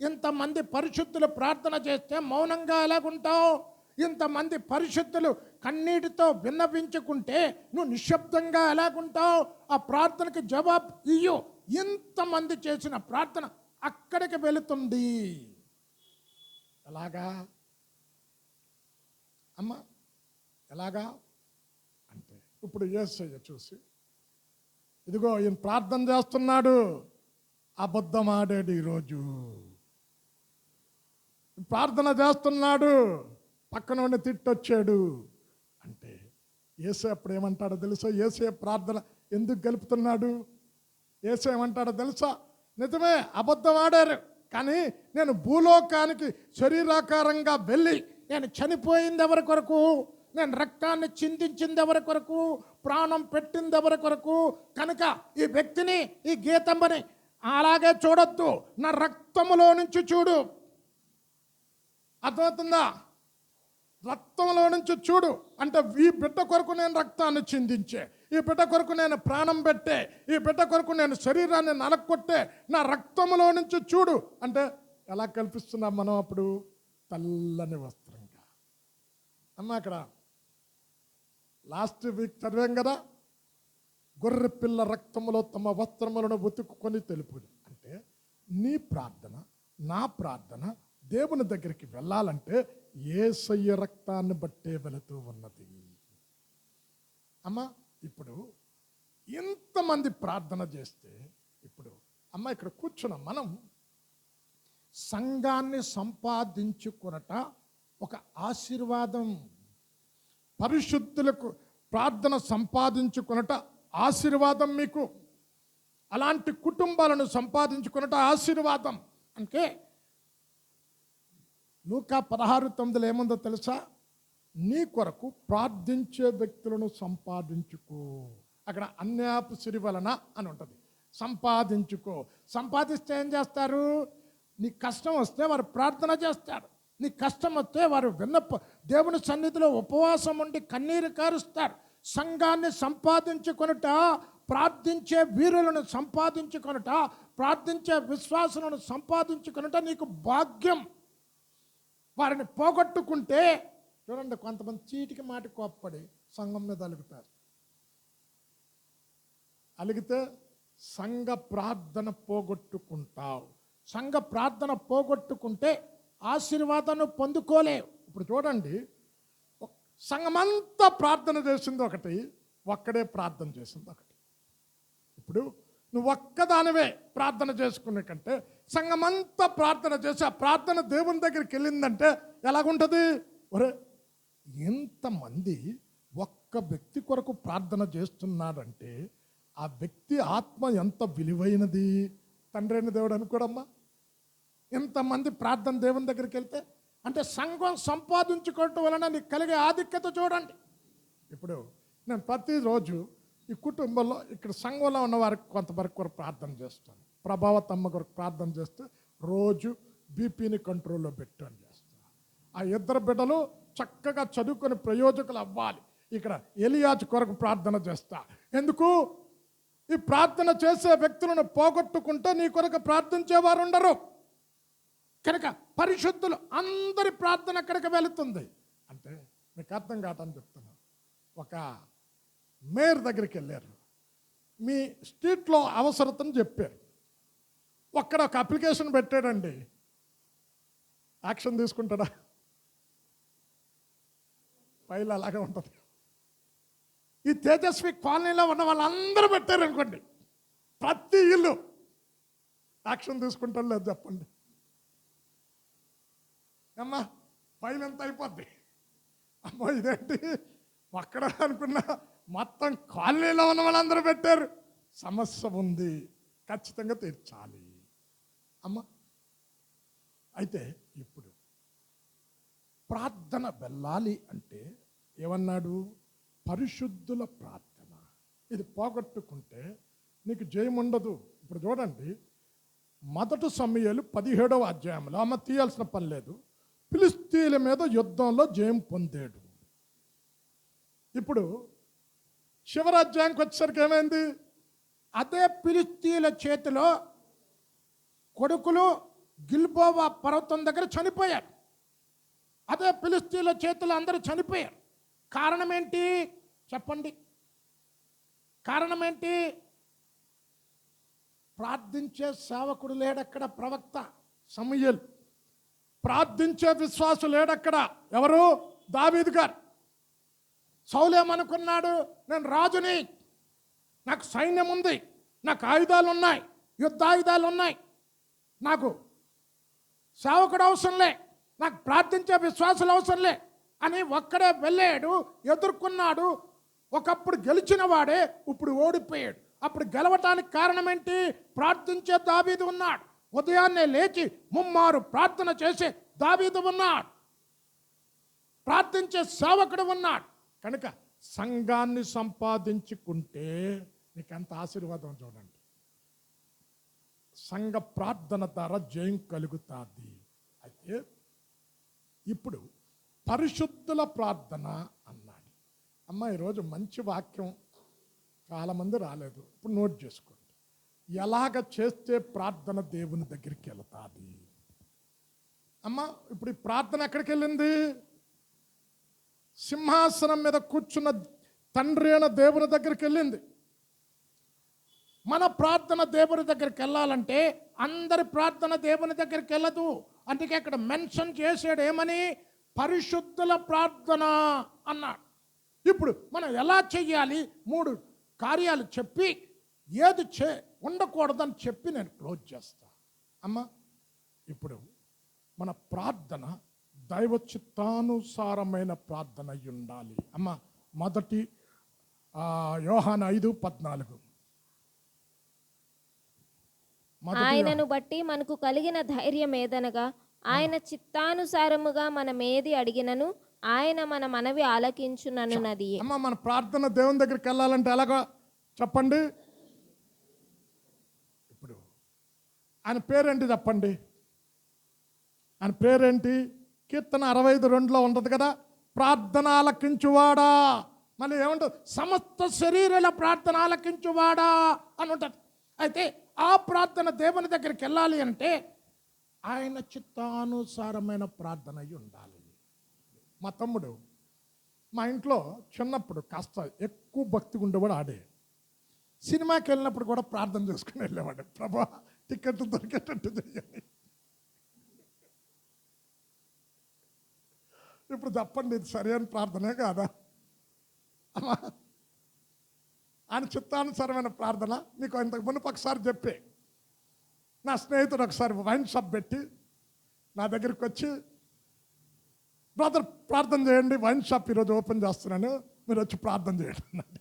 ఇంతమంది పరిశుద్ధులు ప్రార్థన చేస్తే మౌనంగా ఎలాగుంటావు? ఇంతమంది పరిశుద్ధులు కన్నీటితో విన్నవించుకుంటే నువ్వు నిశ్శబ్దంగా ఎలాగుంటావు? ఆ ప్రార్థనకి జవాబు ఇయ్యు. ఇంతమంది చేసిన ప్రార్థన అక్కడికి వెళుతుంది. ఎలాగా అమ్మ? ఎలాగా అంటే, ఇప్పుడు యేసయ్య చూసి, ఇదిగో ఈయన ప్రార్థన చేస్తున్నాడు, అబద్ధం ఆడాడు, ఈరోజు ప్రార్థన చేస్తున్నాడు, పక్కన తిట్టొచ్చాడు అంటే యేసే అప్పుడు ఏమంటాడో తెలుసా? యేసే ప్రార్థన ఎందుకు గెలుపుతున్నాడు? యేసే ఏమంటాడో తెలుసా? నిజమే, అబద్ధం ఆడారు, కానీ నేను భూలోకానికి శరీరాకారంగా వెళ్ళి నేను చనిపోయింది ఎవరి కొరకు? నేను రక్తాన్ని చిందించింది ఎవరి కొరకు? ప్రాణం పెట్టింది ఎవరి కొరకు? కనుక ఈ వ్యక్తిని, ఈ గీతమ్మని అలాగే చూడొద్దు, నా రక్తములో నుంచి చూడు. అర్థమవుతుందా? రక్తంలో నుంచి చూడు అంటే ఈ బిడ్డ కొరకు నేను రక్తాన్ని చిందించే, ఈ బిడ్డ కొరకు నేను ప్రాణం పెట్టే, ఈ బిడ్డ కొరకు నేను శరీరాన్ని నలక్కొట్టే, నా రక్తంలో నుంచి చూడు అంటే ఎలా కల్పిస్తున్నాం మనం? అప్పుడు తెల్లని వస్త్రంగా, అమ్మ అక్కడ లాస్ట్ వీక్ చదివాం కదా, గొర్రె పిల్ల రక్తములో తమ వస్త్రములను ఉతుక్కుని తెలుపుది. అంటే నీ ప్రార్థన, నా ప్రార్థన దేవుని దగ్గరికి వెళ్ళాలంటే యేసయ్య రక్తాన్ని బట్టే వెళుతూ ఉన్నది. అమ్మ ఇప్పుడు ఇంతమంది ప్రార్థన చేస్తే, ఇప్పుడు అమ్మ ఇక్కడ కూర్చున్నాం మనం, సంఘాన్ని సంపాదించుకొనట ఒక ఆశీర్వాదం. పరిశుద్ధులకు ప్రార్థన సంపాదించుకొనట ఆశీర్వాదం. మీకు అలాంటి కుటుంబాలను సంపాదించుకొనట ఆశీర్వాదం. అంటే లూకా 16:9 ఏముందో తెలుసా? నీ కొరకు ప్రార్థించే వ్యక్తులను సంపాదించుకో. అక్కడ అన్యాపు సిరి వలన అని ఉంటుంది. సంపాదించుకో. సంపాదిస్తే ఏం చేస్తారు? నీ కష్టం వస్తే వారు ప్రార్థన చేస్తారు. నీ కష్టం వస్తే వారు దేవుని సన్నిధిలో ఉపవాసం ఉండి కన్నీరు కారుస్తారు. సంఘాన్ని సంపాదించుకొనుట, ప్రార్థించే వీరులను సంపాదించుకొనుట, ప్రార్థించే విశ్వాసులను సంపాదించుకొనుట నీకు భాగ్యం. వారిని పోగొట్టుకుంటే చూడండి, కొంతమంది చీటికి మాటి కోప్పడి సంఘం మీద అలుగుతారు. అలిగితే సంఘ ప్రార్థన పోగొట్టుకుంటావు. సంఘ ప్రార్థన పోగొట్టుకుంటే ఆశీర్వాదాన్ని పొందుకోలేవు. ఇప్పుడు చూడండి, సంఘమంతా ప్రార్థన చేసింది ఒకటి, ఒక్కడే ప్రార్థన చేసింది ఒకటి. ఇప్పుడు నువ్వు ఒక్కదానివే ప్రార్థన చేసుకునే కంటే సంఘమంతా ప్రార్థన చేసి ఆ ప్రార్థన దేవుని దగ్గరికి వెళ్ళిందంటే ఎలాగుంటుంది? ఒరే, ఎంతమంది ఒక్క వ్యక్తి కొరకు ప్రార్థన చేస్తున్నాడంటే ఆ వ్యక్తి ఆత్మ ఎంత విలువైనది. తండ్రి అయిన దేవుడు అనుకోడమ్మా, ఎంతమంది ప్రార్థన దేవుని దగ్గరికి వెళ్తే. అంటే సంఘం సంపాదించుకోవటం వలన నీకు కలిగే ఆధిక్యత చూడండి. ఇప్పుడు నేను ప్రతిరోజు ఈ కుటుంబంలో ఇక్కడ సంఘంలో ఉన్న వారికి కొంతవరకు కొరకు ప్రార్థన చేస్తాను. ప్రభావతమ్మ కొరకు ప్రార్థన చేస్తే రోజు బీపీని కంట్రోల్లో పెట్టు అని చేస్తాను. ఆ ఇద్దరు బిడ్డలు చక్కగా చదువుకొని ప్రయోజకులు అవ్వాలి. ఇక్కడ ఎలియాజు కొరకు ప్రార్థన చేస్తా. ఎందుకు? ఈ ప్రార్థన చేసే వ్యక్తులను పోగొట్టుకుంటే నీ కొరకు ప్రార్థించేవారు ఉండరు. కనుక పరిశుద్ధులు అందరి ప్రార్థన అక్కడికి వెళుతుంది. అంటే మీకు అర్థం కావటని చెప్తున్నాను. ఒక మేయర్ దగ్గరికి వెళ్ళారు, మీ స్ట్రీట్లో అవసరతను చెప్పారు. ఒక్కడ ఒక అప్లికేషన్ పెట్టాడండి, యాక్షన్ తీసుకుంటాడా? ఫైల్ అలాగే ఉంటుంది. ఈ తేజస్వి కాలనీలో ఉన్న వాళ్ళందరూ పెట్టారు అనుకోండి, ప్రతి ఇల్లు యాక్షన్ తీసుకుంటారు లేదు చెప్పండి. అమ్మా ఫైల్ ఎంత అయిపోద్ది? అమ్మో ఇదేంటి అక్కడ అనుకున్నా, మొత్తం కాలనీలో ఉన్న వాళ్ళందరూ పెట్టారు. సమస్య ఉంది, ఖచ్చితంగా తీర్చాలి అమ్మ. అయితే ఇప్పుడు ప్రార్థన వెళ్ళాలి అంటే ఏమన్నాడు? పరిశుద్ధుల ప్రార్థన. ఇది పోగొట్టుకుంటే నీకు జయం ఉండదు. ఇప్పుడు చూడండి, మొదటి సమూయేలు 17వ అధ్యాయంలో, అమ్మ తీయాల్సిన పని లేదు, ఫిలిష్తీయుల మీద యుద్ధంలో జయం పొందాడు. ఇప్పుడు చివరి అధ్యాయంకి వచ్చేసరికి ఏమైంది? అదే ఫిలిష్తీయుల చేతిలో కొడుకులు గిల్బోవా పర్వతం దగ్గర చనిపోయారు. అదే ఫిలిష్తీయుల చేతిలో అందరూ చనిపోయారు. కారణం ఏంటి చెప్పండి? కారణం ఏంటి? ప్రార్థించే సేవకుడు లేడక్కడ, ప్రవక్త సమూయేలు. ప్రార్థించే విశ్వాసు లేడక్కడ, ఎవరు? దావీదు గారు. సౌలేమనుకున్నాడు, నేను రాజుని, నాకు సైన్యం ఉంది, నాకు ఆయుధాలు ఉన్నాయి, యుద్ధాయుధాలు ఉన్నాయి, నాకు సేవకుడు అవసరంలే, నాకు ప్రార్థించే విశ్వాసులు అవసరంలే అని ఒక్కడే వెళ్ళాడు, ఎదుర్కొన్నాడు. ఒకప్పుడు గెలిచిన వాడే ఇప్పుడు ఓడిపోయాడు. అప్పుడు గెలవటానికి కారణం ఏంటి? ప్రార్థించే దావీదు ఉన్నాడు. ఉదయాన్నే లేచి ముమ్మారు ప్రార్థన చేసే దావీదు ఉన్నాడు, ప్రార్థించే సేవకుడు ఉన్నాడు. కనుక సంఘాన్ని సంపాదించుకుంటే నీకు ఎంత ఆశీర్వాదం చూడండి. సంఘ ప్రార్థన ద్వారా జయం కలుగుతుంది. అయితే ఇప్పుడు పరిశుద్ధుల ప్రార్థన అన్నాడు. అమ్మ ఈరోజు మంచి వాక్యం, చాలామంది రాలేదు, ఇప్పుడు నోట్ చేసుకోండి. ఎలాగ చేస్తే ప్రార్థన దేవుని దగ్గరికి వెళుతుంది? అమ్మ ఇప్పుడు ఈ ప్రార్థన ఎక్కడికి వెళ్ళింది? సింహాసనం మీద కూర్చున్న తండ్రి అయిన దేవుని దగ్గరికి వెళ్ళింది. మన ప్రార్థన దేవుని దగ్గరికి వెళ్ళాలంటే అందరి ప్రార్థన దేవుని దగ్గరికి వెళ్ళదు. అందుకే ఇక్కడ మెన్షన్ చేసాడు ఏమని, పరిశుద్ధుల ప్రార్థన అన్నాడు. ఇప్పుడు మనం ఎలా చెయ్యాలి, 3 కార్యాలు చెప్పి ఏది ఉండకూడదని చెప్పి నేను క్లోజ్ చేస్తా. అమ్మ, ఇప్పుడు మన ప్రార్థన దైవ చిత్తానుసారమైన ప్రార్థన అయి ఉండాలి. అమ్మ, మొదటి యోహాను 5:14. ఆయనను బట్టి మనకు కలిగిన ధైర్యం ఏదనగా, ఆయన చిత్తానుసారముగా మనమేది అడిగినను ఆయన మన మనవి ఆలకించునన్నది. అమ్మ, మన ప్రార్థన దేవుని దగ్గరికి వెళ్ళాలంటే ఎలాగో చెప్పండి. ఇప్పుడు ఆయన పేరేంటి చెప్పండి. ఆయన పేరేంటి? కీర్తన 65:2 ఉంటుంది కదా, ప్రార్థన ఆలకించువాడా. మళ్ళీ ఏమంటుంది? సమస్త శరీరాల ప్రార్థన ఆలకించువాడా అని ఉంటుంది. అయితే ఆ ప్రార్థన దేవుని దగ్గరికి వెళ్ళాలి అంటే ఆయన చిత్తానుసారమైన ప్రార్థన అయి ఉండాలి. మా తమ్ముడు మా ఇంట్లో చిన్నప్పుడు కాస్త ఎక్కువ భక్తిగా ఉండేవాడు. ఆడే సినిమాకి వెళ్ళినప్పుడు కూడా ప్రార్థన చేసుకుని వెళ్ళేవాడు. ప్రభా, టికెట్లు దొరికేటట్టు చెయ్యాలి. ఇప్పుడు చెప్పండి, ఇది సరైన ప్రార్థనే కాదా? అమ్మా, ఆయన చిత్తానుసారమైన ప్రార్థన. మీకు ఇంతకు మునుపు ఒకసారి చెప్పే, నా స్నేహితుడు ఒకసారి వైన్ షాప్ పెట్టి నా దగ్గరికి వచ్చి, బ్రదర్ ప్రార్థన చేయండి, వైన్ షాప్ ఈరోజు ఓపెన్ చేస్తున్నాను, మీరు వచ్చి ప్రార్థన చేయండి అన్నాడు.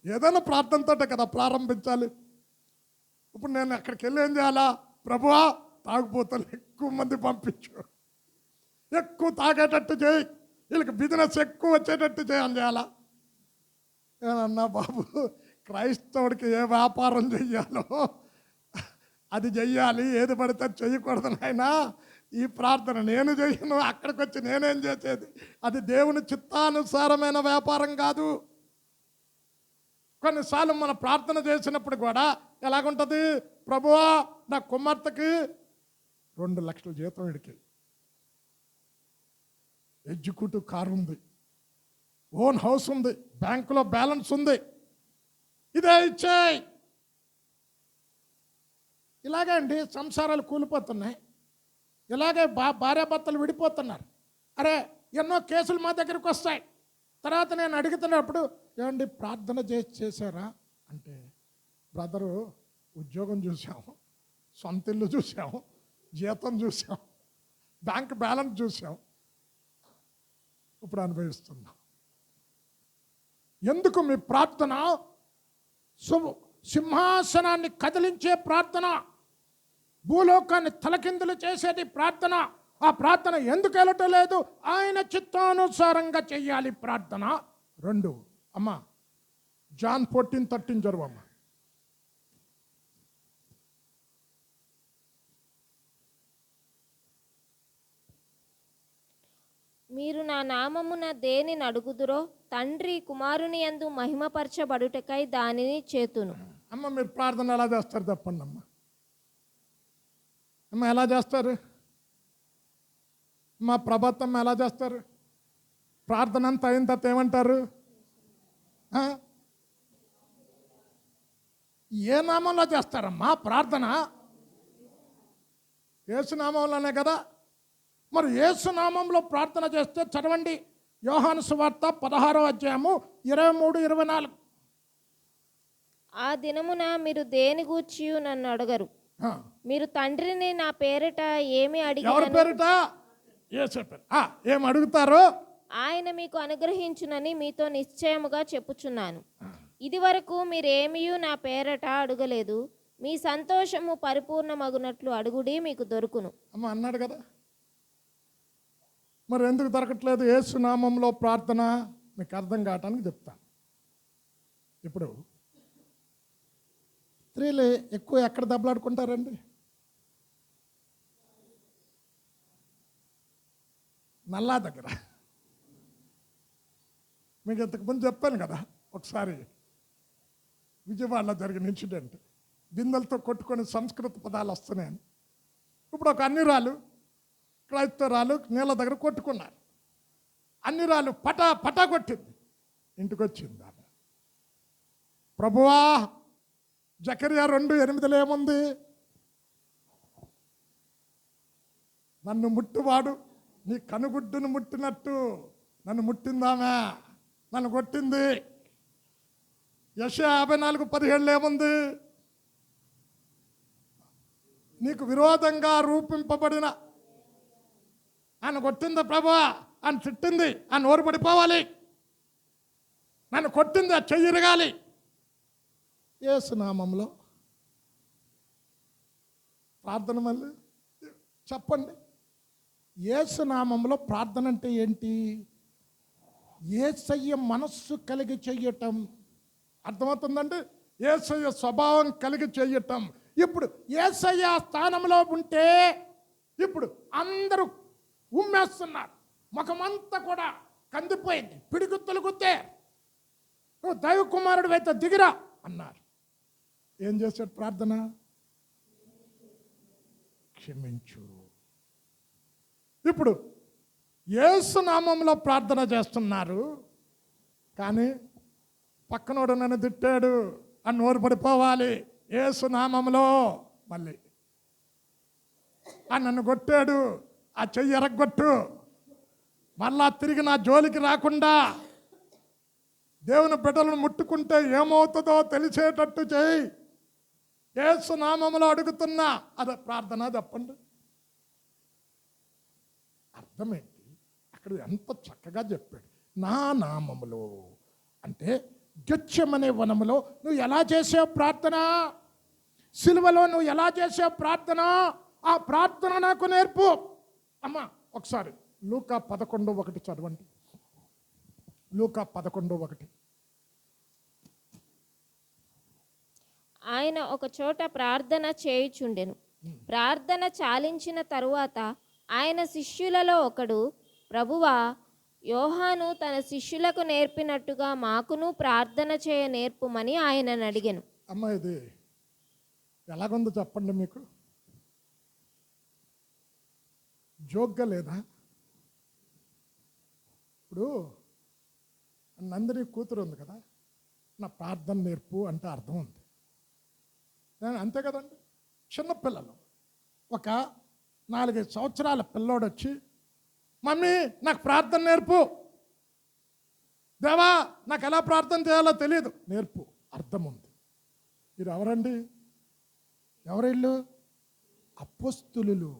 ఏదైనా ప్రార్థనతోటే కదా ప్రారంభించాలి. ఇప్పుడు నేను అక్కడికి వెళ్ళి ఏం చేయాలా? ప్రభువా, తాగుబోతలు ఎక్కువ మంది పంపించు, ఎక్కువ తాగేటట్టు చేయి, వీళ్ళకి బిజినెస్ ఎక్కువ వచ్చేటట్టు చేయాలా? ఏమన్నా బాబు, క్రైస్తవుడికి ఏ వ్యాపారం చెయ్యాలో అది చెయ్యాలి, ఏది పడితే చెయ్యకూడదు నాయనా. ఈ ప్రార్థన నేను చెయ్యను, అక్కడికి వచ్చి నేనేం చేసేది? అది దేవుని చిత్తానుసారమైన వ్యాపారం కాదు. కొన్నిసార్లు మన ప్రార్థన చేసినప్పుడు కూడా ఎలాగుంటుంది? ప్రభువా, నా కుమార్తెకి 2 లక్షల జీతం, వీడికి ఎగ్జిక్యూటివ్ కారు ఉంది, ఓన్ హౌస్ ఉంది, బ్యాంకులో బ్యాలెన్స్ ఉంది, ఇదే ఇచ్చేయి. ఇలాగే అండి సంసారాలు కూలిపోతున్నాయి. ఇలాగే భార్యాభర్తలు విడిపోతున్నారు. అరే, ఎన్నో కేసులు మా దగ్గరికి వస్తాయి. తర్వాత నేను అడుగుతున్నప్పుడు, ఏమండి ప్రార్థన చేశారా అంటే, బ్రదరు ఉద్యోగం చూసాము, సొంత ఇల్లు చూసాము, జీతం చూసాం, బ్యాంక్ బ్యాలెన్స్ చూసాం, ఇప్పుడు అనుభవిస్తున్నాం. ఎందుకు మీ ప్రార్థన సింహాసనాన్ని కదిలించే ప్రార్థన, భూలోకాన్ని తలకిందులు చేసేది ప్రార్థన. ఆ ప్రార్థన ఎందుకు వెళ్ళటం లేదు? ఆయన చిత్తానుసారంగా చెయ్యాలి ప్రార్థన. 2 అమ్మా, జాన్ 14:13 చదువమ్మా. మీరు నా నామమున దేనిని అడుగుదురో తండ్రి కుమారుని యందు మహిమపరచబడుటకై దానిని చేతును. అమ్మ, మీరు ప్రార్థన ఎలా చేస్తారు చెప్పండి అమ్మ. అమ్మ, ఎలా చేస్తారు? మా ప్రభుత్వం ఎలా చేస్తారు? ప్రార్థన అంతా అయిన తర్వాత ఏమంటారు? ఏ నామంలో చేస్తారమ్మా ప్రార్థన? యేసునామంలోనే కదా. మరి యేసునామంలో ప్రార్థన చేస్తే చదవండి, యోహాను సువార్త 16వ అధ్యాయము 23-24. ఆ దినమున మీరు దేని గూర్చి నన్ను అడగరు. మీరు తండ్రిని నా పేరిట ఏమి అడిగి, ఎవరి పేరిట? యేసు పేరు. ఏం అడుగుతారో ఆయన మీకు అనుగ్రహించునని మీతో నిశ్చయముగా చెప్పుచున్నాను. ఇది వరకు మీరేమియూ నా పేరట అడగలేదు. మీ సంతోషము పరిపూర్ణమగునట్లు అడుగుడి, మీకు దొరుకును. అమ్మ అన్నాడు కదా. మరి ఎందుకు దొరకట్లేదు? యేసు నామంలో ప్రార్థన మీకు అర్థం కావటానికి చెప్తాను. ఇప్పుడు స్త్రీలు ఎక్కువ ఎక్కడ దెబ్బలాడుకుంటారండి? నల్లా దగ్గర. మీకు ఇంతకుముందు చెప్పాను కదా, ఒకసారి విజయవాడలో జరిగిన ఇన్సిడెంట్. బిందెలతో కొట్టుకొని సంస్కృత పదాలు వస్తున్నాయని. ఇప్పుడు ఒక అన్నిరాలు క్రైస్తవరాలు నీళ్ళ దగ్గర కొట్టుకున్నారు. అన్ని రాళ్ళు పటా పటా కొట్టింది. ఇంటికి వచ్చింది ఆమె. ప్రభువా, జకర్యా 2:8 ఏముంది? నన్ను ముట్టువాడు నీ కనుగుడ్డును ముట్టినట్టు నన్ను ముట్టిందామే, నన్ను కొట్టింది. యెషయా 54:17 ఏముంది? నీకు విరోధంగా రూపింపబడిన ఆయన కొట్టింది ప్రభువా, ఆయన తిట్టింది, ఆ నోరు పడిపోవాలి, నన్ను కొట్టింది, ఆ చెయ్యి ఇరగాలి. యేసు నామంలో ప్రార్థన. మళ్ళీ చెప్పండి, యేసు నామంలో ప్రార్థన అంటే ఏంటి? యేసయ్య మనస్సు కలిగి చెయ్యటం. అర్థమవుతుందండి? యేసయ్య స్వభావం కలిగి చెయ్యటం. ఇప్పుడు యేసయ్య స్థానంలో ఉంటే ఇప్పుడు అందరూ ఉమ్మేస్తున్నారు. ముఖమంతా కూడా కందిపోయింది. పిడిగుత్తులు గుద్దే, నువ్వు దైవ కుమారుడు అయితే దిగిరా అన్నారు. ఏం చేశాడు ప్రార్థన? క్షమించు. ఇప్పుడు యేసు నామంలో ప్రార్థన చేస్తున్నారు, కానీ పక్కనోడు నన్ను తిట్టాడు అని నోరు పడిపోవాలి. యేసు నామంలో మళ్ళీ ఆ నన్ను కొట్టాడు, ఆ చెయ్యి ఎరగొట్టు, మళ్ళా తిరిగి నా జోలికి రాకుండా దేవుని బిడ్డలను ముట్టుకుంటే ఏమవుతుందో తెలిసేటట్టు చేయి. యేసు నామములో అడుగుతున్నా. అదే ప్రార్థన. చెప్పండి, అర్థమేంటి? అక్కడ ఎంత చక్కగా చెప్పాడు. నా నామములో అంటే గెత్సేమనే వనములో నువ్వు ఎలా చేసావు ప్రార్థన, సిలువలో నువ్వు ఎలా చేసావు ప్రార్థన, ఆ ప్రార్థన నాకు నేర్పు. అమ్మా ఒకసారి లూకా 11:1 చదవండి. లూకా 11:1. ఆయన ఒక చోట ప్రార్థన చేయుచుండెను. ప్రార్థన చాలించిన తరువాత ఆయన శిష్యులలో ఒకడు, ప్రభువా, యోహాను తన శిష్యులకు నేర్పినట్టుగా మాకును ప్రార్థన చేయ నేర్పుమని ఆయనను అడిగాను. అమ్మా ఇది ఎలాగుందో చెప్పండి. మీకు జోక్గా లేదా? ఇప్పుడు నందిని కూతురు ఉంది కదా, నా ప్రార్థన నేర్పు అంటే అర్థం ఉంది. అంతే కదండి. చిన్నపిల్లలు, ఒక 4-5 సంవత్సరాల పిల్లోడు వచ్చి, మమ్మీ నాకు ప్రార్థన నేర్పు, దేవా నాకు ఎలా ప్రార్థన చేయాలో తెలియదు, నేర్పు. అర్థం ఉంది. మీరు ఎవరండి? ఎవరిల్లు? అపోస్తులు,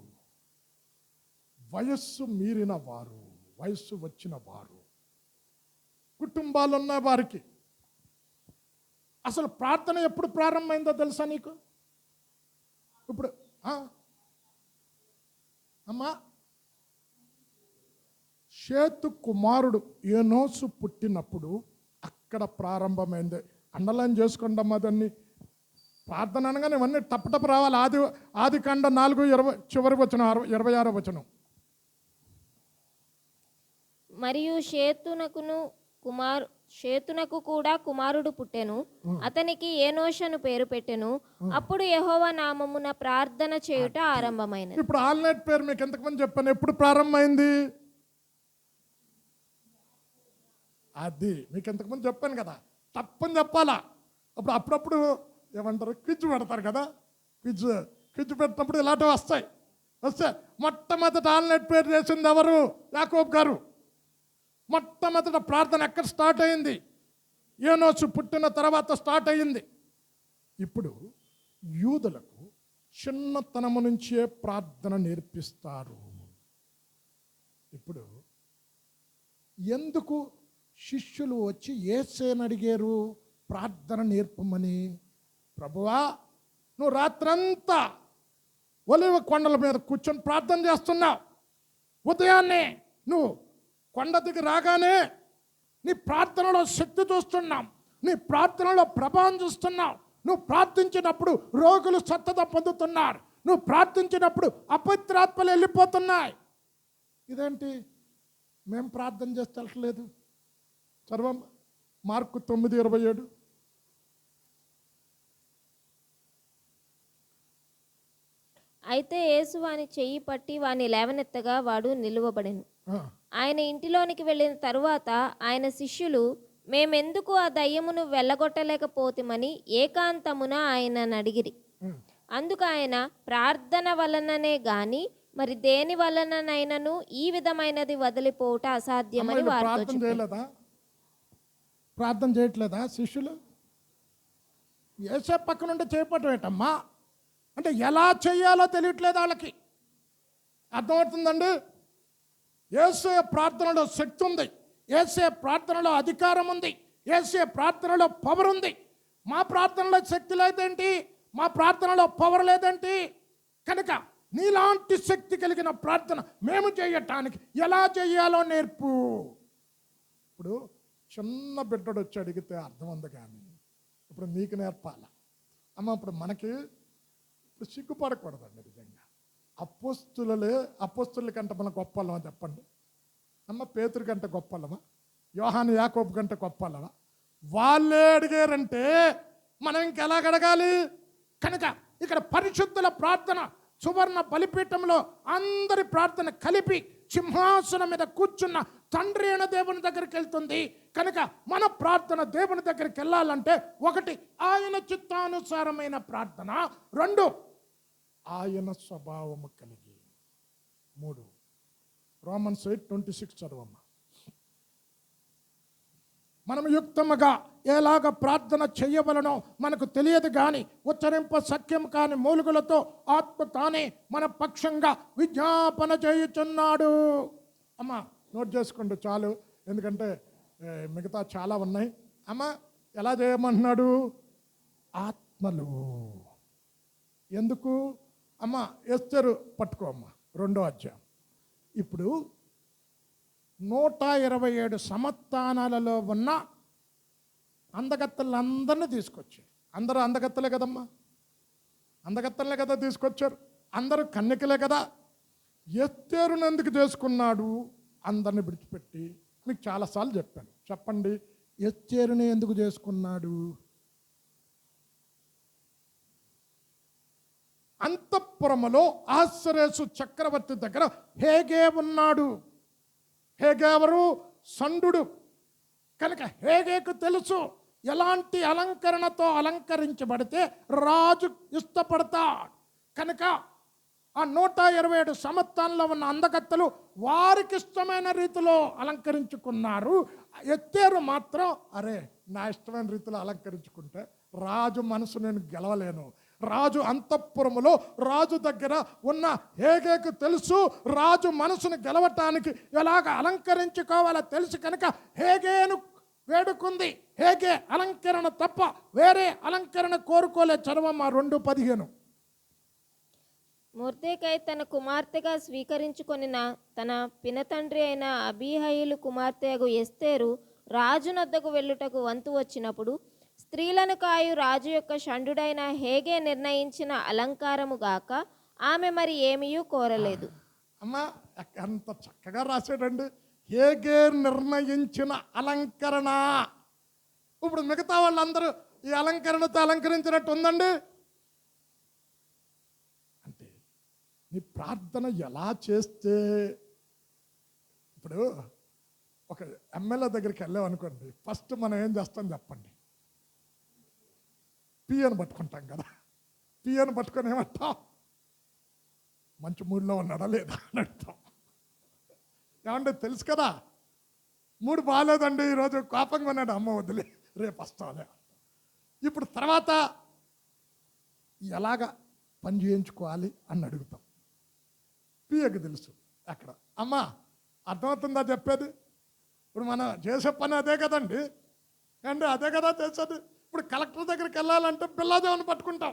వయస్సు మీరిన వారు, వయస్సు వచ్చిన వారు, కుటుంబాలు ఉన్న వారికి. అసలు ప్రార్థన ఎప్పుడు ప్రారంభమైందో తెలుసా నీకు? ఇప్పుడు అమ్మా, షేతు కుమారుడు ఏనోసు పుట్టినప్పుడు అక్కడ ప్రారంభమైంది. అండర్లైన్ చేసుకోండి అమ్మా దాన్ని. ప్రార్థన అనగానే ఇవన్నీ టప్ రావాలి. ఆదికాండం 4:20 చివరి వచనం, 26వ వచనం. మరియు షేతునకు కూడా కుమారుడు పుట్టెను, అతనికి ఏనోషను పేరు పెట్టెను. అప్పుడు యెహోవా నామమున ప్రార్థన చేయుట ఆరంభమైనది. ఇప్పుడు ఆల్నైట్ పేరు మీకు ఎంతకుమంది చెప్పాను, ఎప్పుడు ప్రారంభమైంది? అది మీకు ఎంతకుమంది చెప్పాను కదా, తప్పని చెప్పాలా. అప్పుడప్పుడు ఏమంటారు, క్విజ్ పెడతారు కదా, క్విజ్ పెట్టినప్పుడు ఇలాంటివి వస్తే మొట్టమొదట ఆల్నైట్ పేరు చేసింది ఎవరు? యాకోబు గారు. మొట్టమొదట ప్రార్థన ఎక్కడ స్టార్ట్ అయింది? ఏనోసు పుట్టిన తర్వాత స్టార్ట్ అయ్యింది. ఇప్పుడు యూదులకు చిన్నతనము నుంచే ప్రార్థన నేర్పిస్తారు. ఇప్పుడు ఎందుకు శిష్యులు వచ్చి యేసుని అడిగారు ప్రార్థన నేర్పమని? ప్రభువా, నువ్వు రాత్రంతా ఒలివ కొండల మీద కూర్చొని ప్రార్థన చేస్తున్నావు, ఉదయాన్నే నువ్వు కొండ దిగి రాగానే నీ ప్రార్థనలో శక్తి చూస్తున్నాం, నీ ప్రార్థనలో ప్రభావం చూస్తున్నాం. నువ్వు ప్రార్థించినప్పుడు రోగులు స్వస్థత పొందుతున్నారు, నువ్వు ప్రార్థించినప్పుడు అపవిత్రాత్మలు వెళ్ళిపోతున్నాయి. ఇదేంటి మేము ప్రార్థన చేస్తలేదు? చదవం మార్కు 9:27. అయితే యేసు వాని చెయ్యి పట్టి వాని లేవనెత్తగా వాడు నిలువబడెను. ఆ, ఆయన ఇంటిలోనికి వెళ్ళిన తరువాత ఆయన శిష్యులు, మేమెందుకు ఆ దయ్యమును వెళ్ళగొట్టలేకపోతిమని ఏకాంతమున ఆయనను అడిగిరి. ఉమ్. అందుకు ఆయన, ప్రార్థన వలననే గాని మరి దేని వలననైనను ఈ విధమైనది వదిలిపోవుట అమ్మ, అసాధ్యమని వీళ్ళు వారితో ప్రార్థన చెప్పారు. చేయలేదా? ప్రార్థన చేయట్లేదా శిష్యులు? ఏసే పక్క నుండి చేపట్టం ఏంటమ్మా? అంటే ఎలా చేయాలో తెలియట్లేదు వాళ్ళకి. అర్థమవుతుందండి? ఏసే ప్రార్థనలో శక్తి ఉంది, ఏసే ప్రార్థనలో అధికారం ఉంది, ఏసే ప్రార్థనలో పవర్ ఉంది. మా ప్రార్థనలో శక్తి లేదేంటి? మా ప్రార్థనలో పవర్ లేదేంటి? కనుక నీలాంటి శక్తి కలిగిన ప్రార్థన మేము చేయటానికి ఎలా చేయాలో నేర్పు. ఇప్పుడు చిన్న బిడ్డడు వచ్చి అడిగితే అర్థం ఉంది, కానీ ఇప్పుడు నీకు నేర్పాలా అమ్మ? ఇప్పుడు మనకి ఇప్పుడు సిగ్గుపడకూడదండి నిజంగా. అపోస్తుల కంటే మనం గొప్పలమా చెప్పండి అమ్మ? పేతురు కంటే గొప్పలమా? యోహాను యాకోబు కంటే గొప్పలమా? వాళ్ళే అడిగారంటే మనం ఇంకెలా అడగాలి? కనుక ఇక్కడ పరిశుద్ధుల ప్రార్థన సువర్ణ బలిపీఠంలో అందరి ప్రార్థన కలిపి సింహాసనం మీద కూర్చున్న తండ్రి అయిన దేవుని దగ్గరికి వెళ్తుంది. కనుక మన ప్రార్థన దేవుని దగ్గరికి వెళ్ళాలంటే, ఒకటి ఆయన చిత్తానుసారమైన ప్రార్థన, రెండు ఆయన స్వభావము కలిగి, మూడు రోమన్స్ 8:26 చదవమ్మా. మనం యుక్తముగా ఎలాగ ప్రార్థన చేయవలనో మనకు తెలియదు కానీ ఉచ్చరింప సఖ్యం కాని మూలుగులతో ఆత్మ తానే మన పక్షంగా విజ్ఞాపన చేయుచున్నాడు. అమ్మ నోట్ చేసుకోండి చాలు, ఎందుకంటే మిగతా చాలా ఉన్నాయి. అమ్మ ఎలా చేయమంటున్నాడు? ఆత్మలు. ఎందుకు అమ్మ? ఎస్తరు పట్టుకో అమ్మ, 2వ అధ్యాయం. ఇప్పుడు 127 సంస్థానాలలో ఉన్న అందగత్తలందరినీ తీసుకొచ్చారు. అందరూ అందగత్తలే కదమ్మా, అందగత్తలే కదా తీసుకొచ్చారు. అందరూ కన్యకలే కదా. ఎస్తేరును ఎందుకు చేసుకున్నాడు? అందరిని విడిచిపెట్టి. మీకు చాలాసార్లు చెప్పాను, చెప్పండి, ఎస్తేరుని ఎందుకు చేసుకున్నాడు? అంతఃపురములో ఆశ్చర్యసు చక్రవర్తి దగ్గర హేగే ఉన్నాడు. హేగే ఎవరు? సండుడు. కనుక హేగేకు తెలుసు ఎలాంటి అలంకరణతో అలంకరించబడితే రాజు ఇష్టపడతాడు. కనుక ఆ 127 సంస్థానంలో ఉన్న అందగత్తలు వారికి ఇష్టమైన రీతిలో అలంకరించుకున్నారు. ఎత్తేరు మాత్రం, అరే నా ఇష్టమైన రీతిలో అలంకరించుకుంటే రాజు మనసు నేను గెలవలేను. రాజు అంతఃపురములో రాజు దగ్గర ఉన్న హేగేకు తెలుసు రాజు మనసును గెలవటానికి ఎలాగ అలంకరించుకోవాలో తెలుసు. కనుక హేగేను వేడుకుంది. హేగే అలంకరణ తప్ప వేరే అలంకరణ కోరుకోలే. చదవమ్మా 2:15. మొర్దెకై తన కుమార్తెగా స్వీకరించుకొనిన తన పినతండ్రి అయిన అబీహయిలు కుమార్తెయగు ఎస్తేరు రాజునొద్దకు వెళ్ళుటకు వంతు వచ్చినప్పుడు, స్త్రీలను కాయు రాజు యొక్క షండుడైన హేగే నిర్ణయించిన అలంకారము గాక ఆమె మరి ఏమీయూ కోరలేదు. అమ్మా ఎంత చక్కగా రాశాడండి. హేగే నిర్ణయించిన అలంకరణ. ఇప్పుడు మిగతా వాళ్ళందరూ ఈ అలంకరణతో అలంకరించినట్టు ఉందండి. అంటే నీ ప్రార్థన ఎలా చేస్తే, ఇప్పుడు ఒక ఎమ్మెల్యే దగ్గరికి వెళ్ళామనుకోండి, ఫస్ట్ మనం ఏం చేస్తాం చెప్పండి? పిఎను పట్టుకుంటాం కదా. పిఎను పట్టుకొని ఏమంటాం? మంచి మూడ్లో ఉన్నాడా లేదా అని అడుగుతాం. ఏమంటే తెలుసు కదా, మూడు బాగాలేదండి, ఈరోజు కోపంగా ఉన్నాడు, అమ్మ వదిలే రేపు వస్తాలే. ఇప్పుడు తర్వాత ఎలాగ పని చేయించుకోవాలి అని అడుగుతాం. పిఎకి తెలుసు అక్కడ. అమ్మ అర్థమవుతుందా చెప్పేది? ఇప్పుడు మనం చేసే పని అదే కదండి, అంటే అదే కదా చేసేది. ఇప్పుడు కలెక్టర్ దగ్గరికి వెళ్ళాలంటే పిల్లాదేవని పట్టుకుంటాం,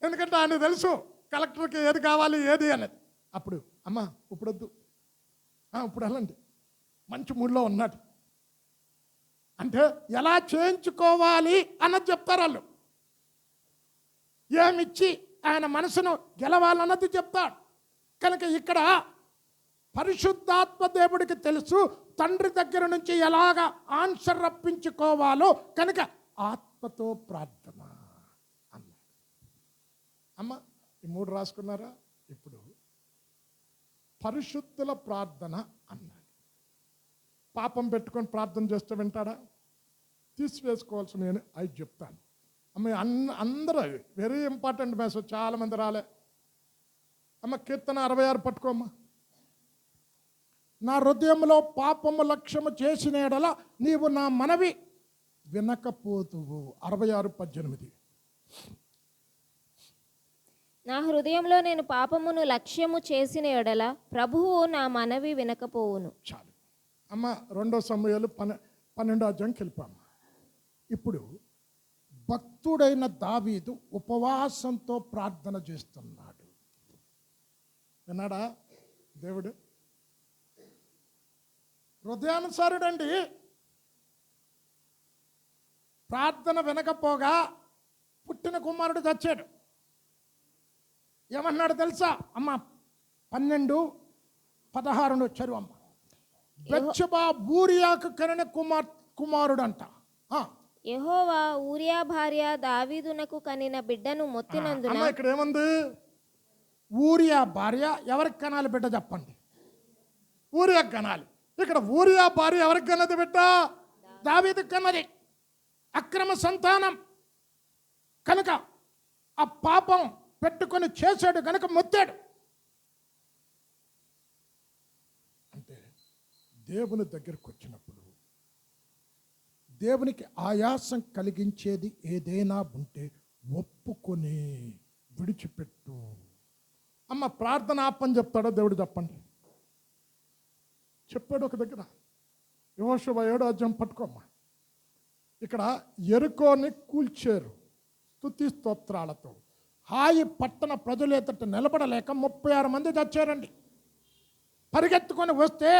ఎందుకంటే ఆయన తెలుసు కలెక్టర్కి ఏది కావాలి ఏది అనేది. అప్పుడు అమ్మ ఇప్పుడు వద్దు, ఇప్పుడు వెళ్ళండి, మంచి మూడ్లో ఉన్నాడు అంటే ఎలా చేయించుకోవాలి అన్నది చెప్తారు వాళ్ళు. ఏమిచ్చి ఆయన మనసును గెలవాలన్నది చెప్తాడు. కనుక ఇక్కడ పరిశుద్ధాత్మ దేవుడికి తెలుసు తండ్రి దగ్గర నుంచి ఎలాగ ఆన్సర్ రప్పించుకోవాలో. కనుక ఆత్మతో ప్రార్థన అన్నాడు. అమ్మ ఈ 3 రాసుకున్నారా? ఇప్పుడు పరిశుద్ధుల ప్రార్థన అన్నాడు. పాపం పెట్టుకొని ప్రార్థన చేస్తే వింటాడా? తీసివేసుకోవాల్సిన నేను 5 చెప్తాను. అమ్మ అందరూ వెరీ ఇంపార్టెంట్ మెసేజ్, చాలామంది రాలే. అమ్మ కీర్తన 66 పట్టుకోమ్మా. నా హృదయంలో పాపము లక్ష్యము చేసిన ఎడల నీవు నా మనవి వినకపోతువు. 66:18. నా హృదయంలో నేను పాపమును లక్ష్యము చేసిన ఎడల ప్రభువు నా మనవి వినకపోవును. చాలు అమ్మ. 2 సమూయేలు 12వ అధ్యాయంకి వెళ్ళిపోమ్మ. ఇప్పుడు భక్తుడైన దావీదు ఉపవాసంతో ప్రార్థన చేస్తున్నాడు. విన్నాడా దేవుడు? హృదయానుసారుడండి. ప్రార్థన వినకపోగా పుట్టిన కుమారుడు చచ్చాడు. ఏమన్నాడు తెలుసా అమ్మ? 12:16 వచ్చారు అమ్మ. బెత్షెబా ఊరియాకు కనిన కుమారుడు అంట. యెహోవా ఊరియా భార్య దావీదునకు కనిన బిడ్డను మొత్తినందున. ఇక్కడ ఏముంది? ఊరియా భార్య ఎవరికి కనాలి బిడ్డ చెప్పండి? ఊరియాకు కనాలి. ఇక్కడ ఊరియా భార్య ఎవరికి కన్నది బిడ్డ? దావీదుకు కన్నది. అక్రమ సంతానం కనుక ఆ పాపం పెట్టుకొని చేశాడు కనుక మొత్తాడు. అంటే దేవుని దగ్గరికి వచ్చినప్పుడు దేవునికి ఆయాసం కలిగించేది ఏదైనా ఉంటే ఒప్పుకొని విడిచిపెట్టు. అమ్మ ప్రార్థన ఆపని చెప్తాడో దేవుడు చెప్పండి? చెప్పాడు ఒక దగ్గర. యెహోషువ 7వ అధ్యాయం పట్టుకోమ్మా. ఇక్కడ యెరికోని కూల్చారు స్తుతి స్తోత్రాలతో. హాయి పట్టణ ప్రజలు ఎదుట నిలబడలేక 36 మంది చచ్చారండి. పరిగెత్తుకొని వస్తే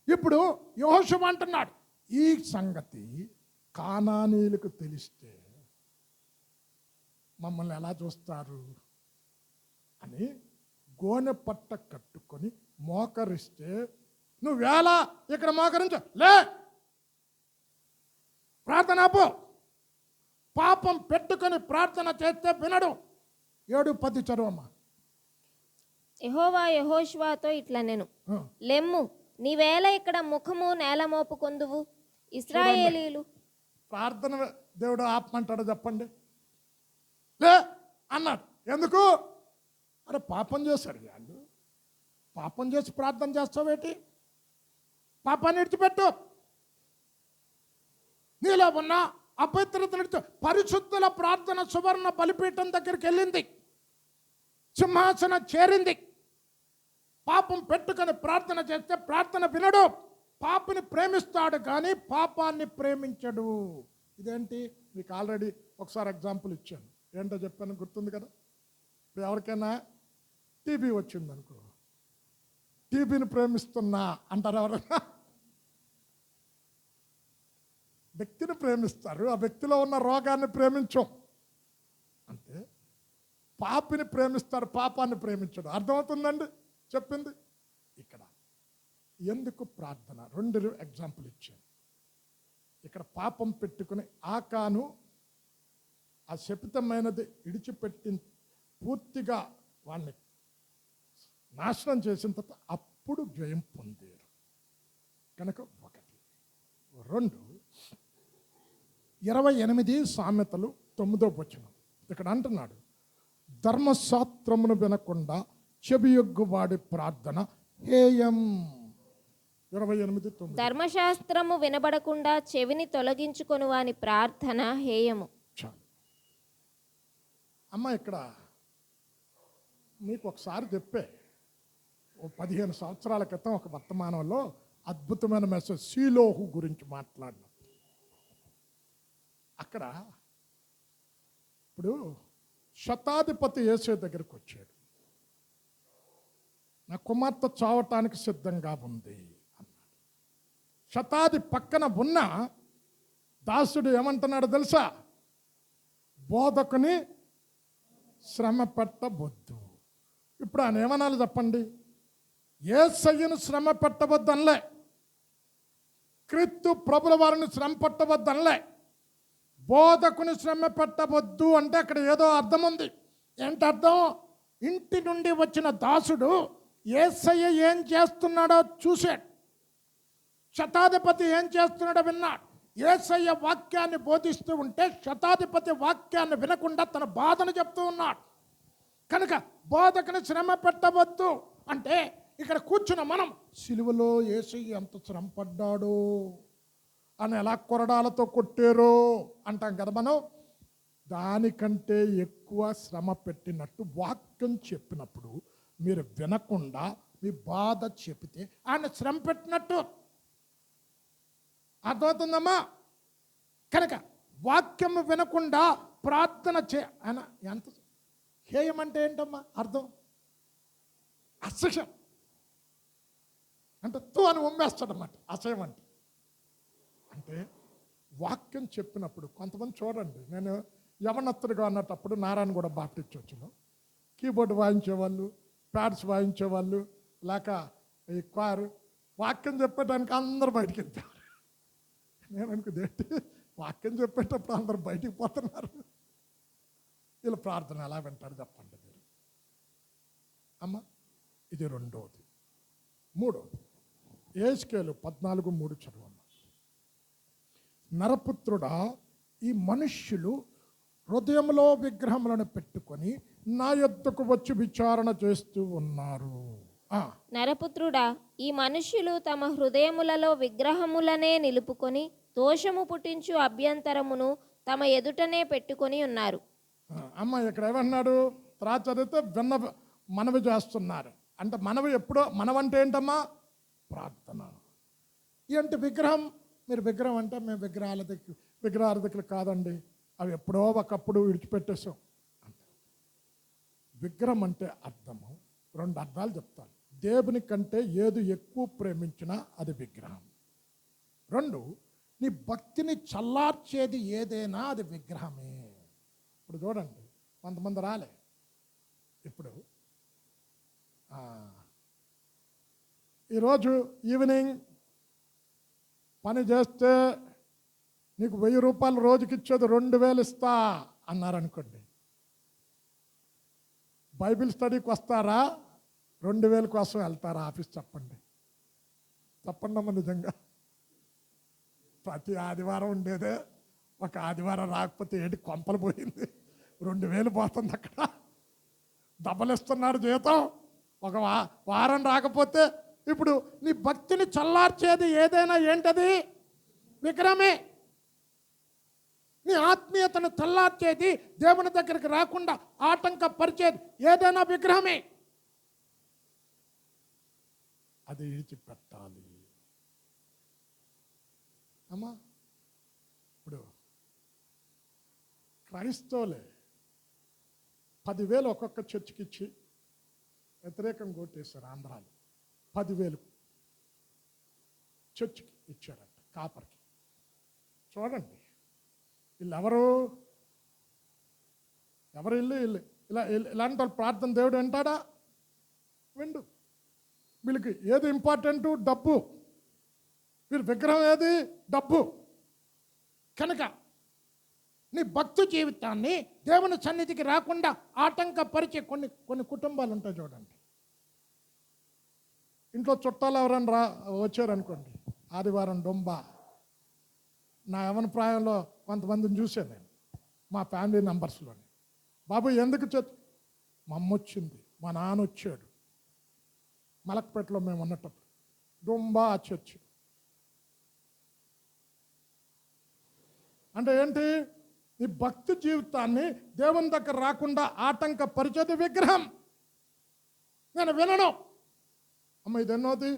ఇప్పుడు యెహోషువ అంటున్నాడు, ఈ సంగతి కానానీయులకు తెలిస్తే మమ్మల్ని ఎలా చూస్తారు అని గోనె పట్ట కట్టుకొని మోకరిస్తే, నువ్వేలా ఇక్కడ మోకరించు, లే ప్రార్థన ఆపు. పాపం పెట్టుకొని ప్రార్థన చేస్తే వినడు. 7:10 చదువమ్మా. యెహోవా యెహోషువతో ఇట్లా నేను, లెమ్ము నీవేళ ఇక్కడ ముఖము నేల మోపుకొందువు. ఇశ్రాయేలీలు ప్రార్థన దేవుడు ఆపమంటాడో చెప్పండి? లే అన్నాడు. ఎందుకు? అరే పాపం చేశారు వాళ్ళు. పాపం చేసి ప్రార్థన చేస్తావేటి? పాపాన్ని విడిచిపెట్టు. నీలో ఉన్న అపవిత్రత పరిశుద్ధుల ప్రార్థన సువర్ణ బలిపీఠం దగ్గరికి వెళ్ళింది, సింహాసనం చేరింది. పాపం పెట్టుకొని ప్రార్థన చేస్తే ప్రార్థన వినడు. పాపిని ప్రేమిస్తాడు కానీ పాపాన్ని ప్రేమించడు. ఇదేంటి? మీకు ఆల్రెడీ ఒకసారి ఎగ్జాంపుల్ ఇచ్చాను. ఏంటో చెప్పాను గుర్తుంది కదా? ఇప్పుడు ఎవరికైనా టీబీ వచ్చింది అనుకో, టీబీని ప్రేమిస్తున్నా అంటారు ఎవరైనా? వ్యక్తిని ప్రేమిస్తారు, ఆ వ్యక్తిలో ఉన్న రోగాన్ని ప్రేమించం. అంటే పాపిని ప్రేమిస్తారు, పాపాన్ని ప్రేమించడు. అర్థమవుతుందండి చెప్పింది? ఇక్కడ ఎందుకు ప్రార్థన? 2 ఎగ్జాంపుల్ ఇచ్చాను. ఇక్కడ పాపం పెట్టుకుని ఆకాను ఆ శపితమైనది విడిచిపెట్టి పూర్తిగా వాళ్ళని నాశనం చేసిన తర్వాత అప్పుడు జయం పొందారు కనుక 1. 2 28 సామెతలు 9వ వచనం. ఇక్కడ అంటున్నాడు, ధర్మశాస్త్రమును వినకుండా చెవియొగ్గువాడి ప్రార్థన హేయం. 28:9. ధర్మశాస్త్రము వినబడకుండా చెవిని తొలగించుకొని వాని ప్రార్థన హేయము. చాలు అమ్మ. ఇక్కడ మీకు ఒకసారి చెప్పే, ఓ 15 సంవత్సరాల క్రితం ఒక వర్తమానంలో అద్భుతమైన మెసేజ్ షీలోహు గురించి మాట్లాడిన. అక్కడ ఇప్పుడు శతాధిపతి యేసే దగ్గరికి వచ్చాడు. నా కుమార్తె చావటానికి సిద్ధంగా ఉంది అన్నాడు. శతాధి పక్కన ఉన్న దాసుడు ఏమంటున్నాడు తెలుసా? బోధకుని శ్రమ పెట్టబొద్దు. ఇప్పుడు ఆయన ఏమనాలి చెప్పండి? యేసయ్యను శ్రమ పెట్టవద్దనలే, క్రీస్తు ప్రభుల వారిని శ్రమ పెట్టవద్దనలే, బోధకుని శ్రమ పెట్టవద్దు అంటే అక్కడ ఏదో అర్థం ఉంది. ఏంటి అర్థం? ఇంటి నుండి వచ్చిన దాసుడు యేసయ్య ఏం చేస్తున్నాడో చూశాడు. శతాధిపతి ఏం చేస్తున్నాడో విన్నాడు. యేసయ్య వాక్యాన్ని బోధిస్తూ ఉంటే శతాధిపతి వాక్యాన్ని వినకుండా తన బాధను చెప్తూ ఉన్నాడు. కనుక బోధకుని శ్రమ పెట్టవద్దు అంటే ఇక్కడ కూర్చున్న మనం సిలువలో యేసయ్య ఎంత శ్రమ పడ్డాడో అని ఎలా కొరడాలతో కొట్టారో అంటాం కదా మనం. దానికంటే ఎక్కువ శ్రమ పెట్టినట్టు వాక్యం చెప్పినప్పుడు మీరు వినకుండా మీ బాధ చెప్తే ఆయన శ్రమ పెట్టినట్టు అర్థమవుతుందమ్మా. కనుక వాక్యం వినకుండా ప్రార్థన ఆయన ఎంత హేయం అంటే ఏంటమ్మా అర్థం? అసహ్యం అంటే తూ అని ఉమ్మేస్తాడన్నమాట. అసహ్యం అంటే వాక్యం చెప్పినప్పుడు కొంతమంది చూడండి, నేను యవనత్తుడిగా ఉన్నప్పుడు నారాయణగూడ బాప్టిస్ట్ చర్చిలో కీబోర్డు వాయించేవాళ్ళు, ప్యాడ్స్ వాయించేవాళ్ళు, లేక ఈ క్వారు వాక్యం చెప్పేటానికి అందరూ బయటికి వెళ్తారు. నేను అనుకుందేంటి వాక్యం చెప్పేటప్పుడు అందరూ బయటికి పోతున్నారు, వీళ్ళ ప్రార్థన ఎలా వింటారు చెప్పండి మీరు. అమ్మ ఇది రెండోది. మూడోది యేస్కేలు 14:3 చదవమ్మ. నరపుత్రుడా, ఈ మనుష్యులు హృదయంలో విగ్రహములను పెట్టుకొని నా యొద్దకు వచ్చి విచారణ చేస్తూ ఉన్నారు. నరపుత్రుడా, ఈ మనుష్యులు తమ హృదయములలో విగ్రహములనే నిలుపుకొని దోషము పుట్టించు అభ్యంతరమును తమ ఎదుటనే పెట్టుకొని ఉన్నారు. అమ్మ ఇక్కడ ఏమన్నాడు? తర్వాత చదివితే మనవి చేస్తున్నారు అంటే మనవి ఎప్పుడో, మనవంటే ఏంటమ్మా? ప్రార్థన. అంటే విగ్రహం, మీరు విగ్రహం అంటే మేము విగ్రహారాధకులు కాదండి, అవి ఎప్పుడో ఒకప్పుడు విడిచిపెట్టేసాం అంటే. విగ్రహం అంటే అర్థము, రెండు అర్థాలు చెప్తాను. దేవుని కంటే ఏది ఎక్కువ ప్రేమించినా అది విగ్రహం. రెండు, నీ భక్తిని చల్లార్చేది ఏదైనా అది విగ్రహమే. ఇప్పుడు చూడండి, కొంతమంది రాలే. ఇప్పుడు ఈరోజు ఈవినింగ్ పని చేస్తే నీకు 1000 రూపాయలు రోజుకి ఇచ్చేది 2000 ఇస్తా అన్నారనుకోండి. బైబిల్ స్టడీకి వస్తారా? 2000 కోసం వెళ్తారా ఆఫీస్? చెప్పండి అమ్మ. నిజంగా ప్రతి ఆదివారం ఉండేదే, ఒక ఆదివారం రాకపోతే ఏంటి కొంపలు పోయింది, 2000 పోతుంది అక్కడ. డబ్బులు ఇస్తున్నాడు జీతం, ఒక వారం రాకపోతే. ఇప్పుడు నీ భక్తిని చల్లార్చేది ఏదైనా ఏంటది? విగ్రహమే. నీ ఆత్మీయతను చల్లార్చేది, దేవుని దగ్గరికి రాకుండా ఆటంకపరిచేది ఏదైనా విగ్రహమే. అది విడిచిపెట్టాలి అమ్మా. ఇప్పుడు క్రైస్తవులే 10,000 ఒక్కొక్క చర్చికి ఇచ్చి వ్యతిరేకంగా కొట్టేశారు ఆంధ్రాలో. 10,000 చర్చికి ఇచ్చారంట, కాపర్కి. చూడండి వీళ్ళెవరు ఇల్లు ఇలా ఇలాంటి వాళ్ళు ప్రార్థన దేవుడు వింటాడా? విండు. వీళ్ళకి ఏది ఇంపార్టెంటు? డబ్బు. వీరి విగ్రహం ఏది? డబ్బు. కనుక నీ భక్తి జీవితాన్ని దేవుని సన్నిధికి రాకుండా ఆటంకపరిచే కొన్ని కుటుంబాలు ఉంటాయి చూడండి. ఇంట్లో చుట్టాలు ఎవరైనా వచ్చారనుకోండి, ఆదివారం డొంబ. నా యవన ప్రాయంలో కొంతమందిని చూశాను నేను, మా ఫ్యామిలీ మెంబర్స్లోని. బాబు ఎందుకు మా అమ్మ వచ్చింది, మా నాన్న వచ్చాడు, మలక్పేటలో మేము ఉన్నటప్పుడు డొంబా చర్చి అంటే ఏంటి? ఈ భక్తి జీవితాన్ని దేవుని దగ్గర రాకుండా ఆటంకపరిచేది విగ్రహం. నేను వినను. అమ్మ ఇది ఎన్నోది?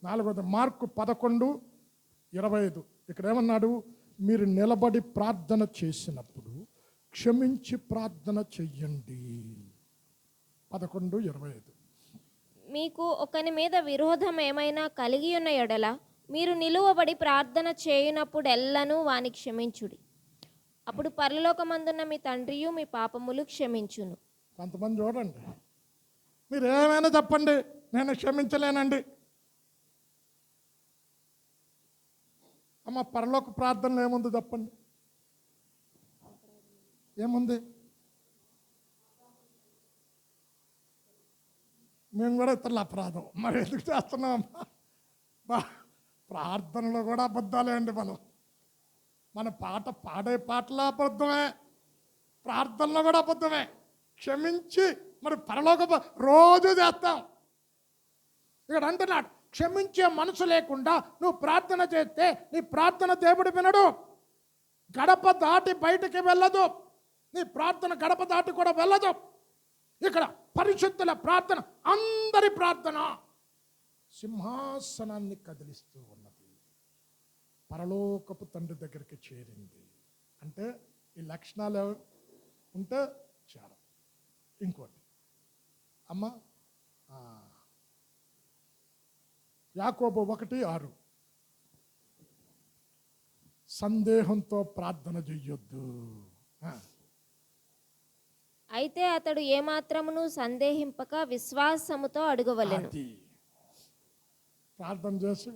4వది. మార్కు 11:25. ఇక్కడ ఏమన్నాడు? మీరు నిలబడి ప్రార్థన చేసినప్పుడు క్షమించి ప్రార్థన చెయ్యండి. 11:25. మీకు ఒకని మీద విరోధం ఏమైనా కలిగి ఉన్న ఎడల మీరు నిలువబడి ప్రార్థన చేయునప్పుడు ఎల్లను వాని క్షమించుడి, అప్పుడు పరలోకమందున్న మీ తండ్రియు మీ పాపములు క్షమించును. కొంతమంది చూడండి, మీరు ఏమైనా చెప్పండి, నేను క్షమించలేనండి. అమ్మ పరలోక ప్రార్థనలో ఏముంది చెప్పండి? ఏముంది? మేము కూడా ఇతరుల అపరాధం, మరి ఎందుకు చేస్తున్నాం? ప్రార్థనలో కూడా అబద్ధాలే అండి. మన పాడే పాటలో అబద్ధమే, ప్రార్థనలో కూడా అబద్ధమే. క్షమించి మరి పరలోక రోజు చేస్తాం. ఇక్కడ అంటున్నాడు, క్షమించే మనసు లేకుండా నువ్వు ప్రార్థన చేస్తే నీ ప్రార్థన దేవుడు వినడు. గడప దాటి బయటికి వెళ్ళదు. నీ ప్రార్థన గడప దాటి కూడా వెళ్ళదు. ఇక్కడ పరిశుద్ధుల ప్రార్థన, అందరి ప్రార్థన సింహాసనాన్ని కదిలిస్తూ ఉన్నది, పరలోకపు తండ్రి దగ్గరికి చేరింది. అంటే ఈ లక్షణాలు ఉంటే చాలా. ఇంకోటి అమ్మ, యాకోబు 1:6, సందేహంతో ప్రార్థన చెయ్యొద్దు. అయితే అతడు ఏమాత్రమును సందేహింపక విశ్వాసముతో అడుగవలెను. ప్రార్థన చేసి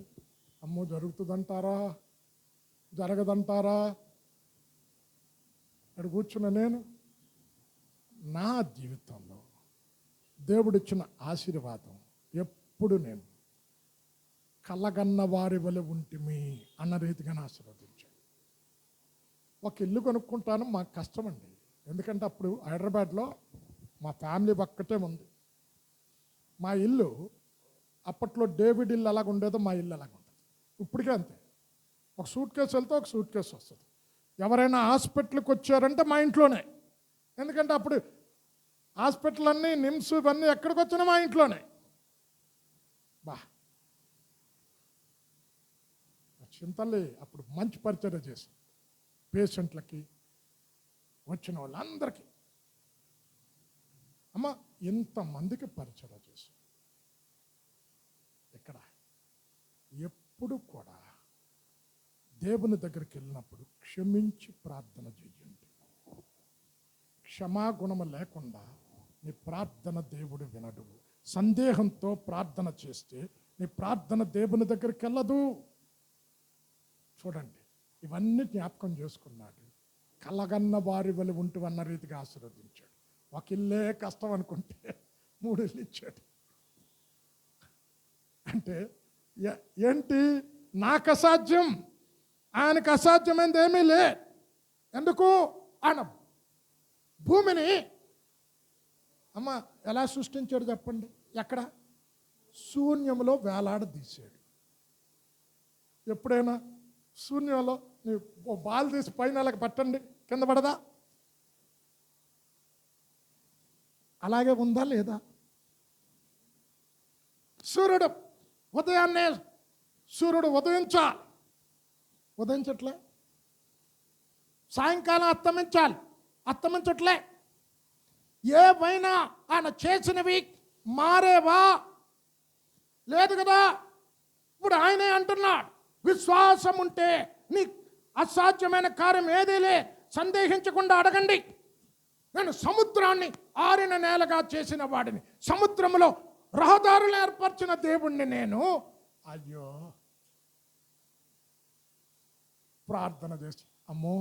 అమ్మో జరుగుతుందంటారా జరగదంటారా అక్కడ కూర్చున్న నేను నా జీవితంలో దేవుడిచ్చిన ఆశీర్వాదం ఎప్పుడు నేను కలగన్న వారి వలె ఉంటిమి అన్న రీతిగా ఆశీర్వదించాను. ఒక ఇల్లు కొనుక్కుంటాను, మాకు కష్టమండి. ఎందుకంటే అప్పుడు హైదరాబాద్లో మా ఫ్యామిలీ ఒక్కటే ఉంది. మా ఇల్లు అప్పట్లో డేవిడ్ ఇల్లు అలాగ ఉండేదో మా ఇల్లు అలాగ ఉంటుంది. ఇప్పటికే అంతే. ఒక సూట్ కేసు వెళ్తే ఒక సూట్ కేసు వస్తుంది. ఎవరైనా హాస్పిటల్కి వచ్చారంటే మా ఇంట్లోనే. ఎందుకంటే అప్పుడు హాస్పిటల్ అన్నీ నిమ్స్ ఇవన్నీ ఎక్కడికి వచ్చినా మా ఇంట్లోనే. చింతల్లి అప్పుడు మంచి పరిచర్య చేసి పేషెంట్లకి వచ్చిన వాళ్ళందరికీ అమ్మ ఇంతమందికి పరిచర్య చేసి ఇక్కడ ఎప్పుడు కూడా దేవుని దగ్గరికి వెళ్ళినప్పుడు క్షమించి ప్రార్థన చేయండి. క్షమాగుణము లేకుండా నీ ప్రార్థన దేవుడు వినడు. సందేహంతో ప్రార్థన చేస్తే నీ ప్రార్థన దేవుని దగ్గరికి వెళ్ళదు. చూడండి, ఇవన్నీ జ్ఞాపకం చేసుకున్నాడు. కలగన్న వారి వలె ఉంటువన్న రీతిగా ఆశీర్వదించాడు. ఒక ఇల్లే కష్టం అనుకుంటే 3 ఇల్లు ఇచ్చాడు. అంటే ఏంటి? నాకు అసాధ్యం, ఆయనకు అసాధ్యమైనది ఏమీ లే. ఎందుకు? ఆయన భూమిని అమ్మ ఎలా సృష్టించాడు చెప్పండి? ఎక్కడ? శూన్యంలో వేలాడదీశాడు. ఎప్పుడైనా శూన్యంలో ఓ బాల్ తీసి పైన అలాగ పట్టండి, కింద పడదా? అలాగే ఉందా లేదా? సూర్యుడు ఉదయాన్నే సూర్యుడు ఉదయించాలి, ఉదయించట్లే. సాయంకాలం అస్తమించట్లే. ఏవైనా ఆయన చేసినవి మారేవా? లేదు కదా. ఇప్పుడు ఆయనే అంటున్నాడు, విశ్వాసం ఉంటే నీ అసాధ్యమైన కార్యం ఏదీ లే, సందేహించకుండా అడగండి. నేను సముద్రాన్ని ఆరిన నేలగా చేసిన వాడిని, సముద్రంలో రహదారులు ఏర్పరిచిన దేవుణ్ణి నేను. అయ్యో, ప్రార్థన చేసి అమ్మో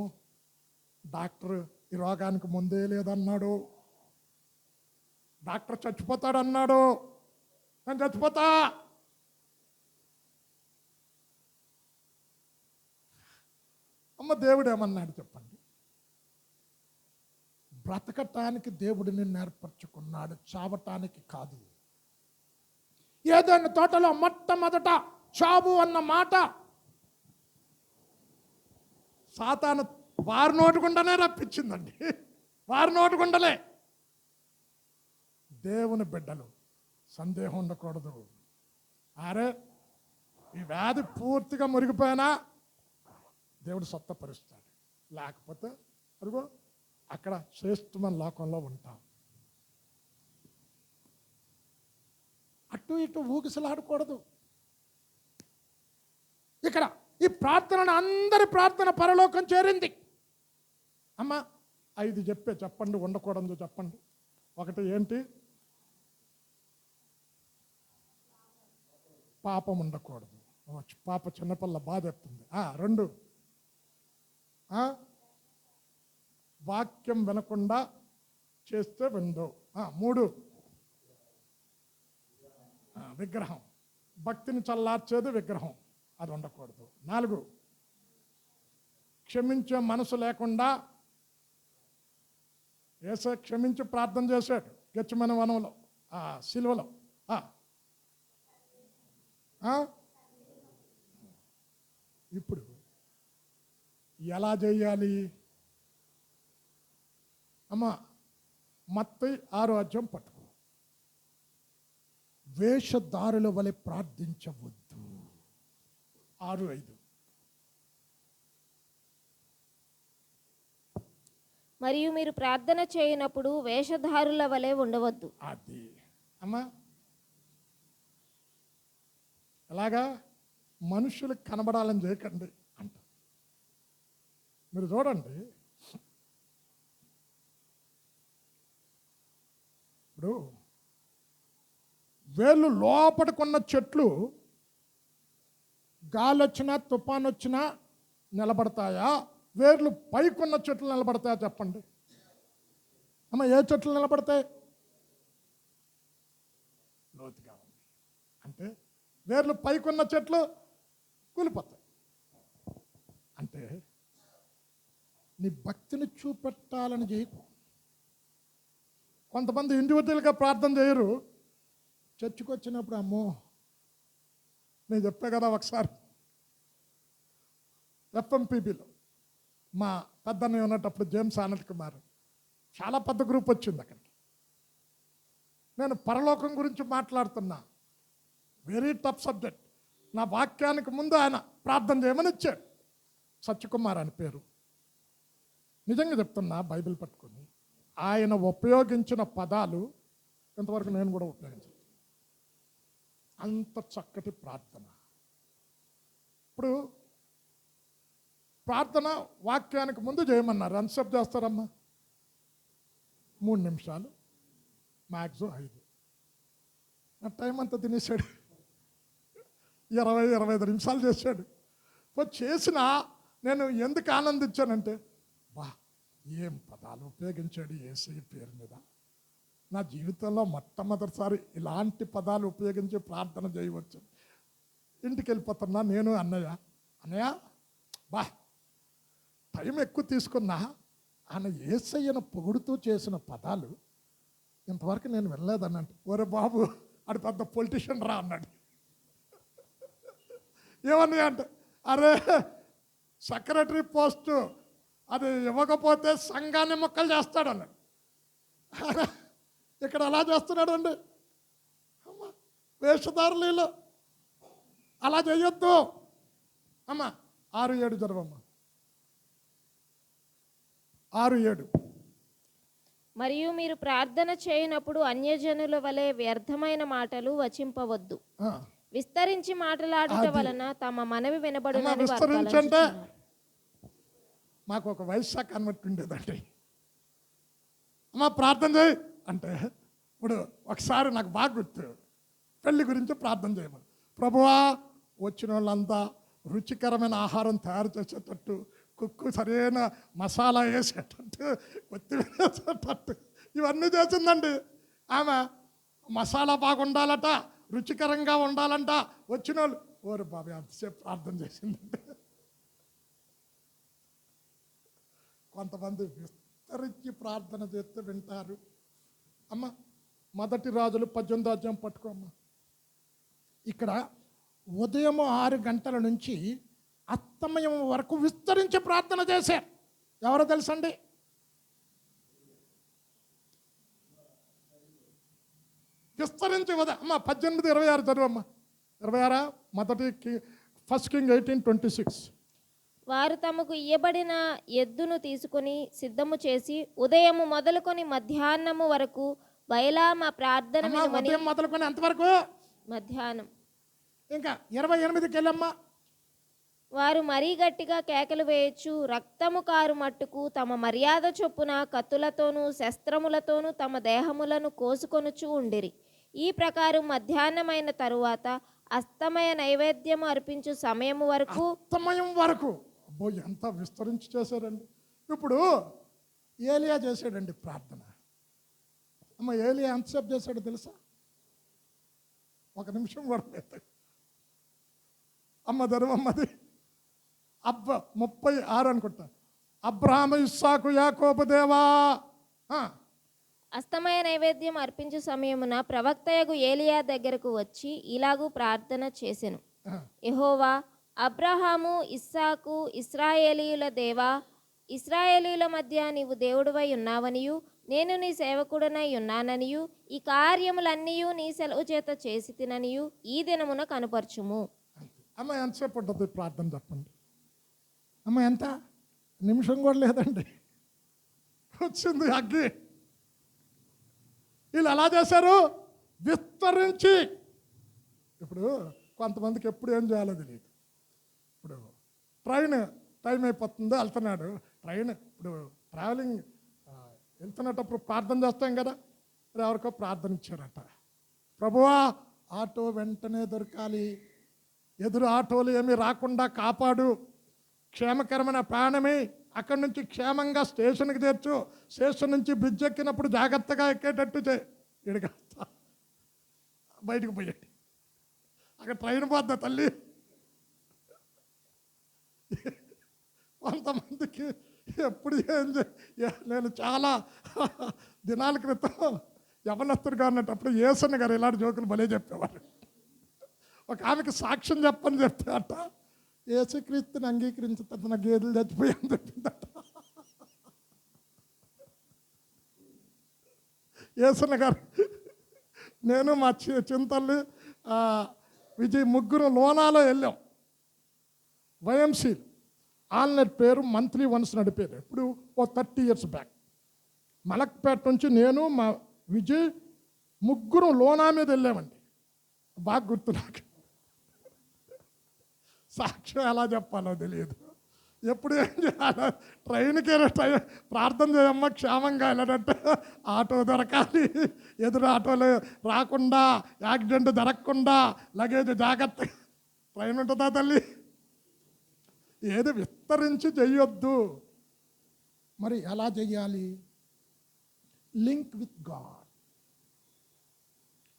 డాక్టర్ ఈ రోగానికి ముందే లేదన్నాడు, డాక్టర్ చచ్చిపోతాడన్నాడు, నేను చచ్చిపోతా. అమ్మ దేవుడు ఏమన్నాడు చెప్పండి? బ్రతకటానికి దేవుడిని నేర్పరచుకున్నాడు, చావటానికి కాదు. ఏదైనా తోటలో మొట్టమొదట చావు అన్న మాట సాతాను వారి నోటిగుండానే రప్పించిందండి. వారి నోటిగుండలే. దేవుని బిడ్డలు సందేహం ఉండకూడదు. అరే ఈ వ్యాధి పూర్తిగా మురిగిపోయినా దేవుడు స్వస్థపరుస్తాడు. లేకపోతే అదిగో అక్కడ శ్రేష్టమైన లోకంలో ఉంటాం. అటు ఇటు ఊగిసలాడకూడదు. ఇక్కడ ఈ ప్రార్థన, అందరి ప్రార్థన పరలోకం చేరింది. అమ్మ 5 చెప్పండి, ఉండకూడదు చెప్పండి. 1 ఏంటి? పాపం ఉండకూడదు. పాప చిన్నపిల్ల బాధ ఎత్తుంది. 2 వాక్యం వినకుండా చేస్తే విందు. 3 విగ్రహం. భక్తిని చల్లార్చేది విగ్రహం, అది ఉండకూడదు. 4, క్షమించే మనసు లేకుండా. యేసే క్షమించి ప్రార్థన చేశాడు గెత్సేమనే వనంలో, సిలువలో. ఇప్పుడు ఎలా చేయాలి అమ్మా? మత్తయి 6వ అధ్యాయం పట్టుకో. వేషధారుల వలె ప్రార్థించవద్దు. 6:5. మరియు మీరు ప్రార్థన చేయనప్పుడు వేషధారుల వలె ఉండవద్దు. అది అమ్మా, ఎలాగా? మనుషులకు కనబడాలని చేయకండి అంట. మీరు చూడండి, ఇప్పుడు వేళ్ళు లోపటికున్న చెట్లు గాలి వచ్చినా తుఫాన్ వచ్చినా నిలబడతాయా? వేర్లు పైకున్న చెట్లు నిలబడతాయా చెప్పండి అమ్మ? ఏ చెట్లు నిలబడతాయి? లోతుగా ఉంది అంటే వేర్లు పైకున్న చెట్లు కూలిపోతాయి. అంటే నీ భక్తిని చూపెట్టాలని చేయకు. కొంతమంది ఇండివిజువల్గా ప్రార్థన చేయరు, చర్చికి వచ్చినప్పుడు అమ్మో, నేను చెప్పా కదా ఒకసారి ఎఫ్ఎంపీబీలో మా పెద్దన్నయ్య ఉన్నప్పుడు జేమ్స్ ఆనంద్ కుమార్, చాలా పెద్ద గ్రూప్ వచ్చింది అక్కడికి. నేను పరలోకం గురించి మాట్లాడుతున్నా, వెరీ టఫ్ సబ్జెక్ట్. నా వాక్యానికి ముందు ఆయన ప్రార్థన చేయమని ఇచ్చాడు. సత్యకుమార్ అని పేరు. నిజంగా చెప్తున్నా, బైబిల్ పట్టుకొని ఆయన ఉపయోగించిన పదాలు ఇంతవరకు నేను కూడా ఉపయోగించాను. అంత చక్కటి ప్రార్థన. ఇప్పుడు ప్రార్థన వాక్యానికి ముందు చేయమన్నారు. ఎంతసేపు చేస్తారమ్మా? 3 నిమిషాలు, మ్యాక్సిమం 5. నా టైం అంతా తినేసాడు. 20-25 నిమిషాలు చేశాడు. చేసిన నేను ఎందుకు ఆనందించానంటే, బా ఏం పదాలు ఉపయోగించాడు యేసయ్య పేరు మీద. నా జీవితంలో మొట్టమొదటిసారి ఇలాంటి పదాలు ఉపయోగించి ప్రార్థన చేయవచ్చు. ఇంటికి వెళ్ళిపోతున్నా నేను, అన్నయ్య బా టైం ఎక్కువ తీసుకున్నా ఆయన యేసయ్యను పొగుడుతూ చేసిన పదాలు ఇంతవరకు నేను వెళ్ళలేదన్నట్టు. ఒరే బాబు, అది పెద్ద పొలిటీషియన్ రా అన్నాడు. ఏమన్నా అంటే, అరే సెక్రటరీ పోస్టు అది ఇవ్వకపోతే సంఘాన్ని మొక్కలు చేస్తాడు అన్నాడు. ఇక్కడ అలా చేస్తున్నాడు అండి. అమ్మ, వేషధారులు అలా చేయొద్దు అమ్మ. 6-7 చదవమ్మా. 6-7. మరియు మీరు ప్రార్థన చేయనప్పుడు అన్యజనుల వలె వ్యర్థమైన మాటలు వచింపవద్దు. విస్తరించి మాట్లాడుట వలన తమ మనవి వినబడునని విస్తరించంటే మాకు ఒక వైశాఖ కన్వర్ట్ ఉండేదండి. అమ్మ ప్రార్థన చేయి అంటే, ఇప్పుడు ఒకసారి నాకు బాగా గుర్తు, పెళ్లి గురించి ప్రార్థన చేయమని. ప్రభువా, వచ్చిన వాళ్ళంతా రుచికరమైన ఆహారం తయారు చేసేటట్టు, కుక్కు సరైన మసాలా వేసేటట్టు, కొత్తిమీర వేసేటట్టు ఇవన్నీ చేసిందండి ఆమె. మసాలా బాగుండాలట, రుచికరంగా ఉండాలంట. వచ్చిన వాళ్ళు ఓరు బాబు అంతసేపు ప్రార్థన చేసిందండి. కొంతమంది విస్తరించి ప్రార్థన చేస్తే వింటారు. అమ్మ, 1 రాజులు 18వ అధ్యాయం పట్టుకో అమ్మ. ఇక్కడ ఉదయం 6 గంటల నుంచి అస్తమయం వరకు విస్తరించి ప్రార్థన చేశారు. ఎవరో తెలుసండి? విస్తరించి అమ్మ 18-26 చదువమ్మా. 26 1 కింగ్ 18:26. వారు తమకు ఇయ్యబడిన ఎద్దును తీసుకుని సిద్ధము చేసి ఉదయము మొదలుకొని మధ్యాహ్నము వరకు బయలా మా ప్రార్థన వినుమని. ఉదయం మొదలుకొని ఎంతవరకు? మధ్యాహ్నం. ఇంకా 28కి వెళ్ళమ్మా. వారు మరీ గట్టిగా కేకలు వేయచ్చు, రక్తము కారు మట్టుకు తమ మర్యాద చొప్పున కత్తులతోనూ శస్త్రములతోనూ తమ దేహములను కోసుకొనుచూ ఉండిరి. ఈ ప్రకారం మధ్యాహ్నమైన తరువాత అస్తమయ నైవేద్యము అర్పించు సమయము వరకు. అస్తమయం వరకు అబ్బో, ఎంత విస్తరించి చేశారండి. ఇప్పుడు ఏలియా చేశాడండి ప్రార్థన. అమ్మ, ఏలియా ఎంతసేపు చేశాడో తెలుసా? ఒక నిమిషం కూడా లేదు. అమ్మ ధర్మమ్మది 36 అనుకుంటా. అబ్రహాము ఇస్సాకు యాకోబు దేవా. అస్తమయ నైవేద్యం అర్పించు సమయమున ప్రవక్తయగు ఏలియా దగ్గరకు వచ్చి ఇలాగూ ప్రార్థన చేసెను. యెహోవా, అబ్రహాము, ఇస్సాకు, ఇశ్రాయేలీయుల దేవా, ఇశ్రాయేలీయుల మధ్య నీవు దేవుడివై ఉన్నావనియు నేను నీ సేవకుడనై ఉన్నాననియు ఈ కార్యములన్నీయు నీ సెలవు చేత చేసి తిననియు ఈ దినమున కనుపరచుము. అమ్మ ఎంతసేపు ఉంటుంది ప్రార్థన చెప్పండి. అమ్మ ఎంత నిమిషం కూడా లేదండి, వచ్చింది అగ్గి. వీళ్ళు ఎలా చేశారు? విస్తరించి. ఇప్పుడు కొంతమందికి ఎప్పుడు ఏం చేయాలో తెలియదు. ఇప్పుడు ట్రైన్ టైం అయిపోతుందో వెళ్తున్నాడు, ట్రైన్ ఇప్పుడు ట్రావెలింగ్ వెళ్తున్నప్పుడు ప్రార్థన చేస్తాం కదా. ఎవరికో ప్రార్థన ఇచ్చారట, ప్రభువా ఆటో వెంటనే దొరకాలి, ఎదురు ఆటోలు ఏమీ రాకుండా కాపాడు, క్షేమకరమైన ప్రయాణమే, అక్కడి నుంచి క్షేమంగా స్టేషన్కి చేర్చు, స్టేషన్ నుంచి బ్రిడ్జ్ ఎక్కినప్పుడు జాగ్రత్తగా ఎక్కేటట్టు ఇడిగా బయటకు పోయాడు. అక్కడ ట్రైన్ పోద్దా తల్లి. కొంతమందికి ఎప్పుడు నేను చాలా దినాల క్రితం యవనస్తుడిగా ఉన్నప్పుడు యేసన్న గారు ఇలాంటి జోకులు భలే చెప్పేవారు. ఒక ఆమెకి సాక్ష్యం చెప్పని చెప్తే అట, యేసుక్రీస్తుని అంగీకరించుతా నా గేదెలు చచ్చిపోయాను చెప్పిందట. యేసన్న గారు నేను మా చింతల్లి విజయ్ ముగ్గురు లోనాలో వెళ్ళాం. వైఎంసీ ఆల్నెట్ పేరు మంత్లీ వన్స్ నడిపేది. ఇప్పుడు 30 years బ్యాక్. మలక్పేట నుంచి నేను మా విజయ్ ముగ్గురు లోనా మీద వెళ్ళామండి. బాగా గుర్తు నాకు. సాక్ష్యం ఎలా చెప్పాలో తెలియదు. ఎప్పుడు ఏం చేయాలి, ట్రైన్కి ప్రార్థన చేయమ్మా క్షేమంగా వెళ్ళాలంటే ఆటో దొరకాలి, ఎదురు ఆటోలు రాకుండా, యాక్సిడెంట్ జరగకుండా, లగేజ్ జాగ్రత్త. ట్రైన్ ఉంటుందా తల్లి? ఏది విస్తరించి చెయ్యొద్దు. మరి ఎలా చెయ్యాలి? Link with God,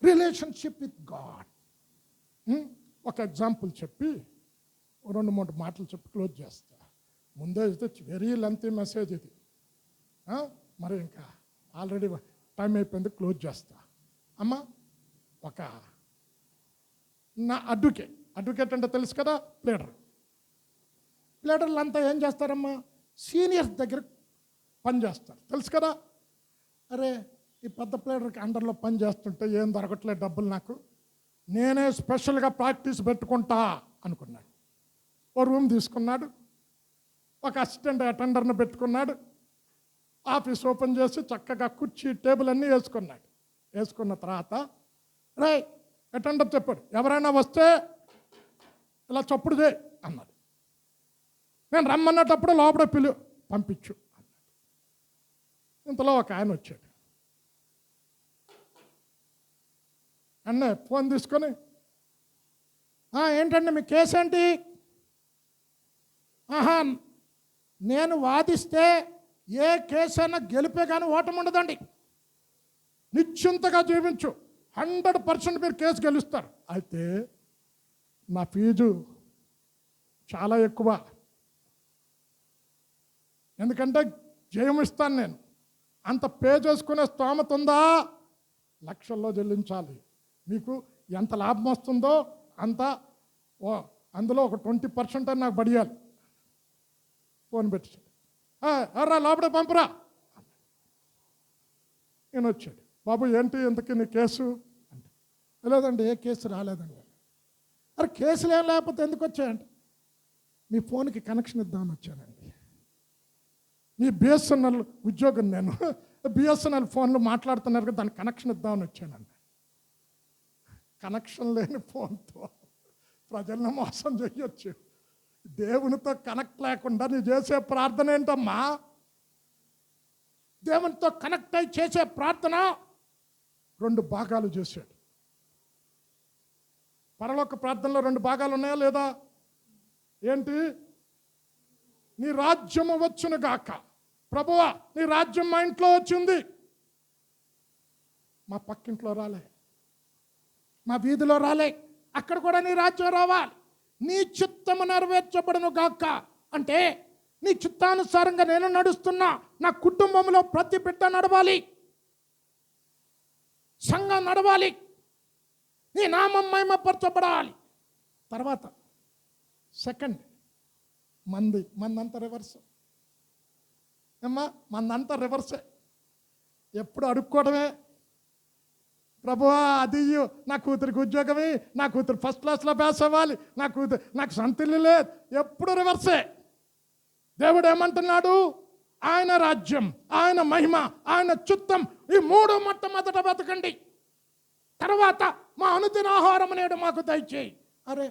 relationship with God. ఒక ఎగ్జాంపుల్ చెప్పి 2-3 మాటలు చెప్పి క్లోజ్ చేస్తా. ముందే అయితే వెరీ లెంతీ మెసేజ్ ఇది. మరి ఇంకా ఆల్రెడీ టైం అయిపోయింది, క్లోజ్ చేస్తా. అమ్మ, ఒక నా అడ్వకేట్ అంటే తెలుసు కదా, ప్లేడర్లు అంతా ఏం చేస్తారమ్మా, సీనియర్స్ దగ్గర పని చేస్తారు, తెలుసు కదా. అరే ఈ పెద్ద ప్లేడర్కి అండర్లో పని చేస్తుంటే ఏం దొరకట్లేదు డబ్బులు, నాకు నేనే స్పెషల్గా ప్రాక్టీస్ పెట్టుకుంటా అనుకున్నాడు. ఓ రూమ్ తీసుకున్నాడు, ఒక అసిస్టెంట్ అటెండర్ని పెట్టుకున్నాడు, ఆఫీస్ ఓపెన్ చేసి చక్కగా కుర్చీ టేబుల్ అన్నీ వేసుకున్నాడు. వేసుకున్న తర్వాత రే అటెండర్ చెప్పాడు, ఎవరైనా వస్తే ఇలా చప్పుడు చేయి అన్నాడు. నేను రమ్మన్నటప్పుడు లోపల పంపించు అన్నాడు. ఇంతలో ఒక ఆయన వచ్చాడు. అన్నే ఫోన్ తీసుకొని, ఏంటండి మీ కేసు ఏంటి? నేను వాదిస్తే ఏ కేసు అయినా గెలిపే కానీ ఓటమి ఉండదండి, నిశ్చింతగా జీవించు, 100% మీరు కేసు గెలుస్తారు. అయితే నా ఫీజు చాలా ఎక్కువ, ఎందుకంటే జయం ఇస్తాను నేను, అంత పే చేసుకునే స్తోమత ఉందా? లక్షల్లో చెల్లించాలి, మీకు ఎంత లాభం వస్తుందో అంత అందులో ఒక 20% అని నాకు పడియాలి. ఫోన్ పెట్టి రా లోపల పంపురా. నేను వచ్చాడు, బాబు ఏంటి ఇంతకీ నీ కేసు అంటే, లేదండి ఏ కేసు రాలేదండి. అరే కేసులు ఏం లేకపోతే ఎందుకు వచ్చాయంటే, మీ ఫోన్కి కనెక్షన్ ఇద్దామని వచ్చానండి. మీ బిఎస్ఎన్ఎల్ ఉద్యోగం, నేను బిఎస్ఎన్ఎల్ ఫోన్లు మాట్లాడుతున్నారు కదా, దానికి కనెక్షన్ ఇద్దామని వచ్చానండి. కనెక్షన్ లేని ఫోన్తో ప్రజలను మోసం చేయొచ్చు. దేవునితో కనెక్ట్ లేకుండా నీ చేసే ప్రార్థన ఏంటమ్మా? దేవునితో కనెక్ట్ అయి చేసే ప్రార్థన 2 భాగాలు చేశాడు. పరలోక ప్రార్థనలో 2 భాగాలు ఉన్నాయా లేదా? ఏంటి? నీ రాజ్యము వచ్చును గాక. ప్రభువా నీ రాజ్యం మా ఇంట్లో వచ్చింది, మా పక్కింట్లో రాలే. మా వీధిలో రాలే, అక్కడ కూడా నీ రాజ్యం రావాలి. నీ చిత్తము నెరవేర్చబడును గాక అంటే నీ చిత్తానుసారంగా నేను నడుస్తున్నా. నా కుటుంబంలో ప్రతి బిడ్డ నడవాలి, సంఘం నడవాలి, నీ నామం మహిమపరచబడాలి. తర్వాత సెకండ్, మందంతా రివర్స్. ఏమ్మా, మందంతా రివర్సే. ఎప్పుడు అడుక్కోవడమే. ప్రభువా అది ఇయ్యు, నా కూతురికి ఉద్యోగమే, నా కూతురు ఫస్ట్ క్లాస్లో పాస్ అవ్వాలి, నాకు సొంత ఇల్లు లేదు. ఎప్పుడు రివర్సే. దేవుడు ఏమంటున్నాడు? ఆయన రాజ్యం, ఆయన మహిమ, ఆయన చిత్తం, ఈ మూడు మొట్టమొదట బతకండి. తర్వాత మా అనుదిన ఆహారం నేడు మాకు దయచేయి. అరే,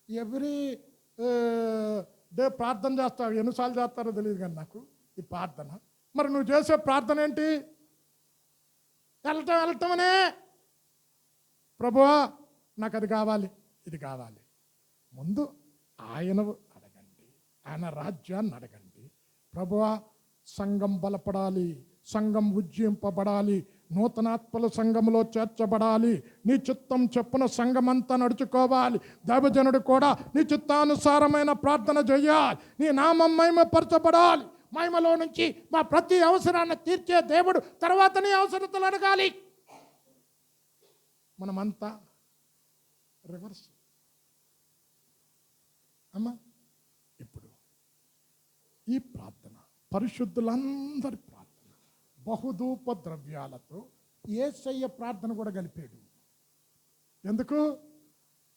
ఎవ్రీ డే ప్రార్థన చేస్తావు. ఎన్నిసార్లు చేస్తారో తెలియదు కానీ నాకు ఈ ప్రార్థన. మరి నువ్వు చేసే ప్రార్థన ఏంటి? వెళ్ళటమనే, ప్రభువా నాకు అది కావాలి, ఇది కావాలి. ముందు ఆయన అడగండి, ఆయన రాజ్యాన్ని అడగండి. ప్రభువా సంఘం బలపడాలి, సంఘం ఉజ్జింపబడాలి, నూతనాత్మల సంఘంలో చేర్చబడాలి, నీ చిత్తం చెప్పున సంఘం అంతా నడుచుకోవాలి. దైవజనుడు కూడా నీ చిత్తానుసారమైన ప్రార్థన చేయాలి. నీ నామం మహిమపరచబడాలి. మహిమలో నుంచి మా ప్రతి అవసరాన్ని తీర్చే దేవుడు తర్వాత నీ అవసరతలు అడగాలి. మనమంతా రివర్స్. అమ్మా, ఇప్పుడు ఈ ప్రార్థన పరిశుద్ధులందరి ప్రార్థన, బహుధూప ద్రవ్యాలతో యేసయ్య ప్రార్థన కూడా కలిపాడు. ఎందుకు?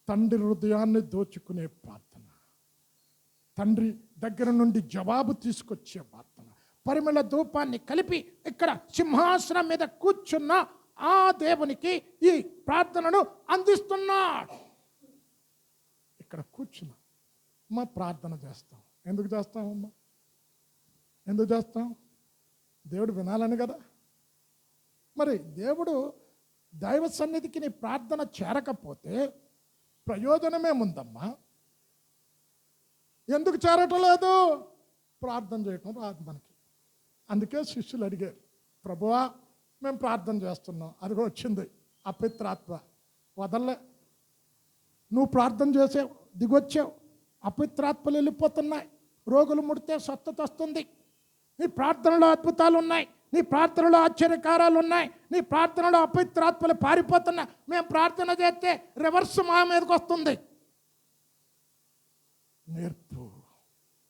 తండ్రి హృదయాన్ని దోచుకునే ప్రార్థన, తండ్రి దగ్గర నుండి జవాబు తీసుకొచ్చే ప్రార్థన, పరిమళ ధూపాన్ని కలిపి ఇక్కడ సింహాసనం మీద కూర్చున్న ఆ దేవునికి ఈ ప్రార్థనను అందిస్తున్నాడు. ఇక్కడ కూర్చున్నా మా ప్రార్థన చేస్తాం. ఎందుకు చేస్తామమ్మా? ఎందుకు చేస్తాం? దేవుడు వినాలని కదా. మరి దేవుడు దైవ సన్నిధికి నీ ప్రార్థన చేరకపోతే ప్రయోజనమేముందమ్మా? ఎందుకు చేరటం లేదు? ప్రార్థన చేయటం రాదు మనకి. అందుకే శిష్యులు అడిగారు, ప్రభువా మేము ప్రార్థన చేస్తున్నాం, అదిగో వచ్చింది అపవిత్రాత్మ, వదల్లే. నువ్వు ప్రార్థన చేసావు, దిగొచ్చావు, అపవిత్రాత్మలు వెళ్ళిపోతున్నాయి, రోగులు ముడితే స్వస్థత వస్తుంది, నీ ప్రార్థనలో అద్భుతాలు ఉన్నాయి, నీ ప్రార్థనలో ఆశ్చర్యకారాలు ఉన్నాయి, నీ ప్రార్థనలో అపవిత్రాత్మలు పారిపోతున్నాయి. మేము ప్రార్థన చేస్తే రివర్స్ మా మీదకి వస్తుంది. నేర్పు.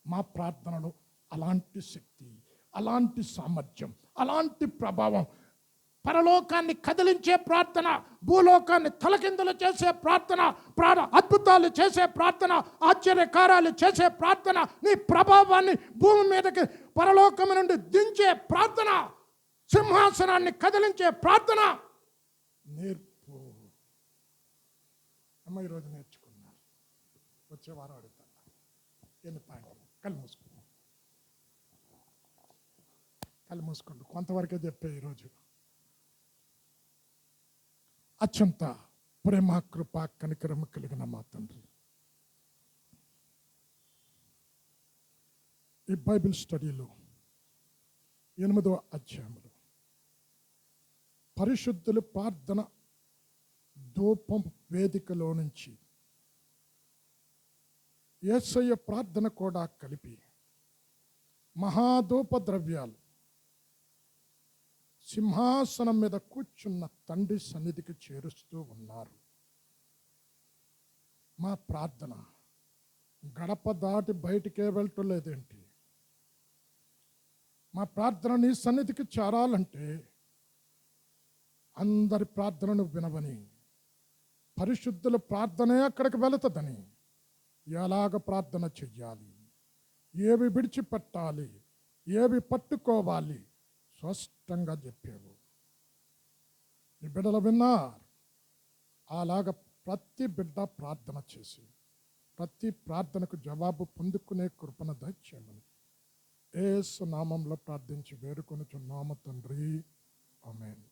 మా ప్రార్థనలో అలాంటి శక్తి, అలాంటి సామర్థ్యం, అలాంటి ప్రభావం, పరలోకాన్ని కదిలించే ప్రార్థన, భూలోకాన్ని తలకిందులు చేసే ప్రార్థన, అద్భుతాలు చేసే ప్రార్థన, ఆశ్చర్యకారాలు చేసే ప్రార్థన, నీ ప్రభావాన్ని భూమి మీదకి పరలోకం నుండి దించే ప్రార్థన, సింహాసనాన్ని కదిలించే ప్రార్థన నేర్పు. అమ్మ ఈరోజు నేర్చుకున్నారు, వచ్చే వారం అడుగుతాను. ఎన్ని పాయింట్లు? కళ్ళు మూసుకోండి. కొంతవరకే చెప్పే ఈరోజు. అత్యంత ప్రేమ, కృప, కనికరము కలిగిన మా తండ్రి, ఈ బైబిల్ స్టడీలో 8వ అధ్యాయంలో పరిశుద్ధుల ప్రార్థన ధూపం వేదికలో నుంచి యేసయ్య ప్రార్థన కూడా కలిపి మహాధూప ద్రవ్యాలు సింహాసనం మీద కూర్చున్న తండ్రి సన్నిధికి చేరుస్తూ ఉన్నారు. మా ప్రార్థన గడప దాటి బయటికే వెళ్ళలేదేంటి? మా ప్రార్థన నీ సన్నిధికి చేరాలంటే అందరి ప్రార్థనను వినవని, పరిశుద్ధుల ప్రార్థనే అక్కడికి వెళుతుందని, ఎలాగ ప్రార్థన చెయ్యాలి, ఏవి విడిచిపెట్టాలి, ఏవి పట్టుకోవాలి స్పష్టంగా చెప్పావు. ఈ బిడ్డలు విన్నారు. అలాగ ప్రతి బిడ్డ ప్రార్థన చేసి ప్రతి ప్రార్థనకు జవాబు పొందుకునే కృపను దయచేయమని యేసు నామంలో ప్రార్థించి వేడుకొనుచున్నాము తండ్రి. ఆమేన్.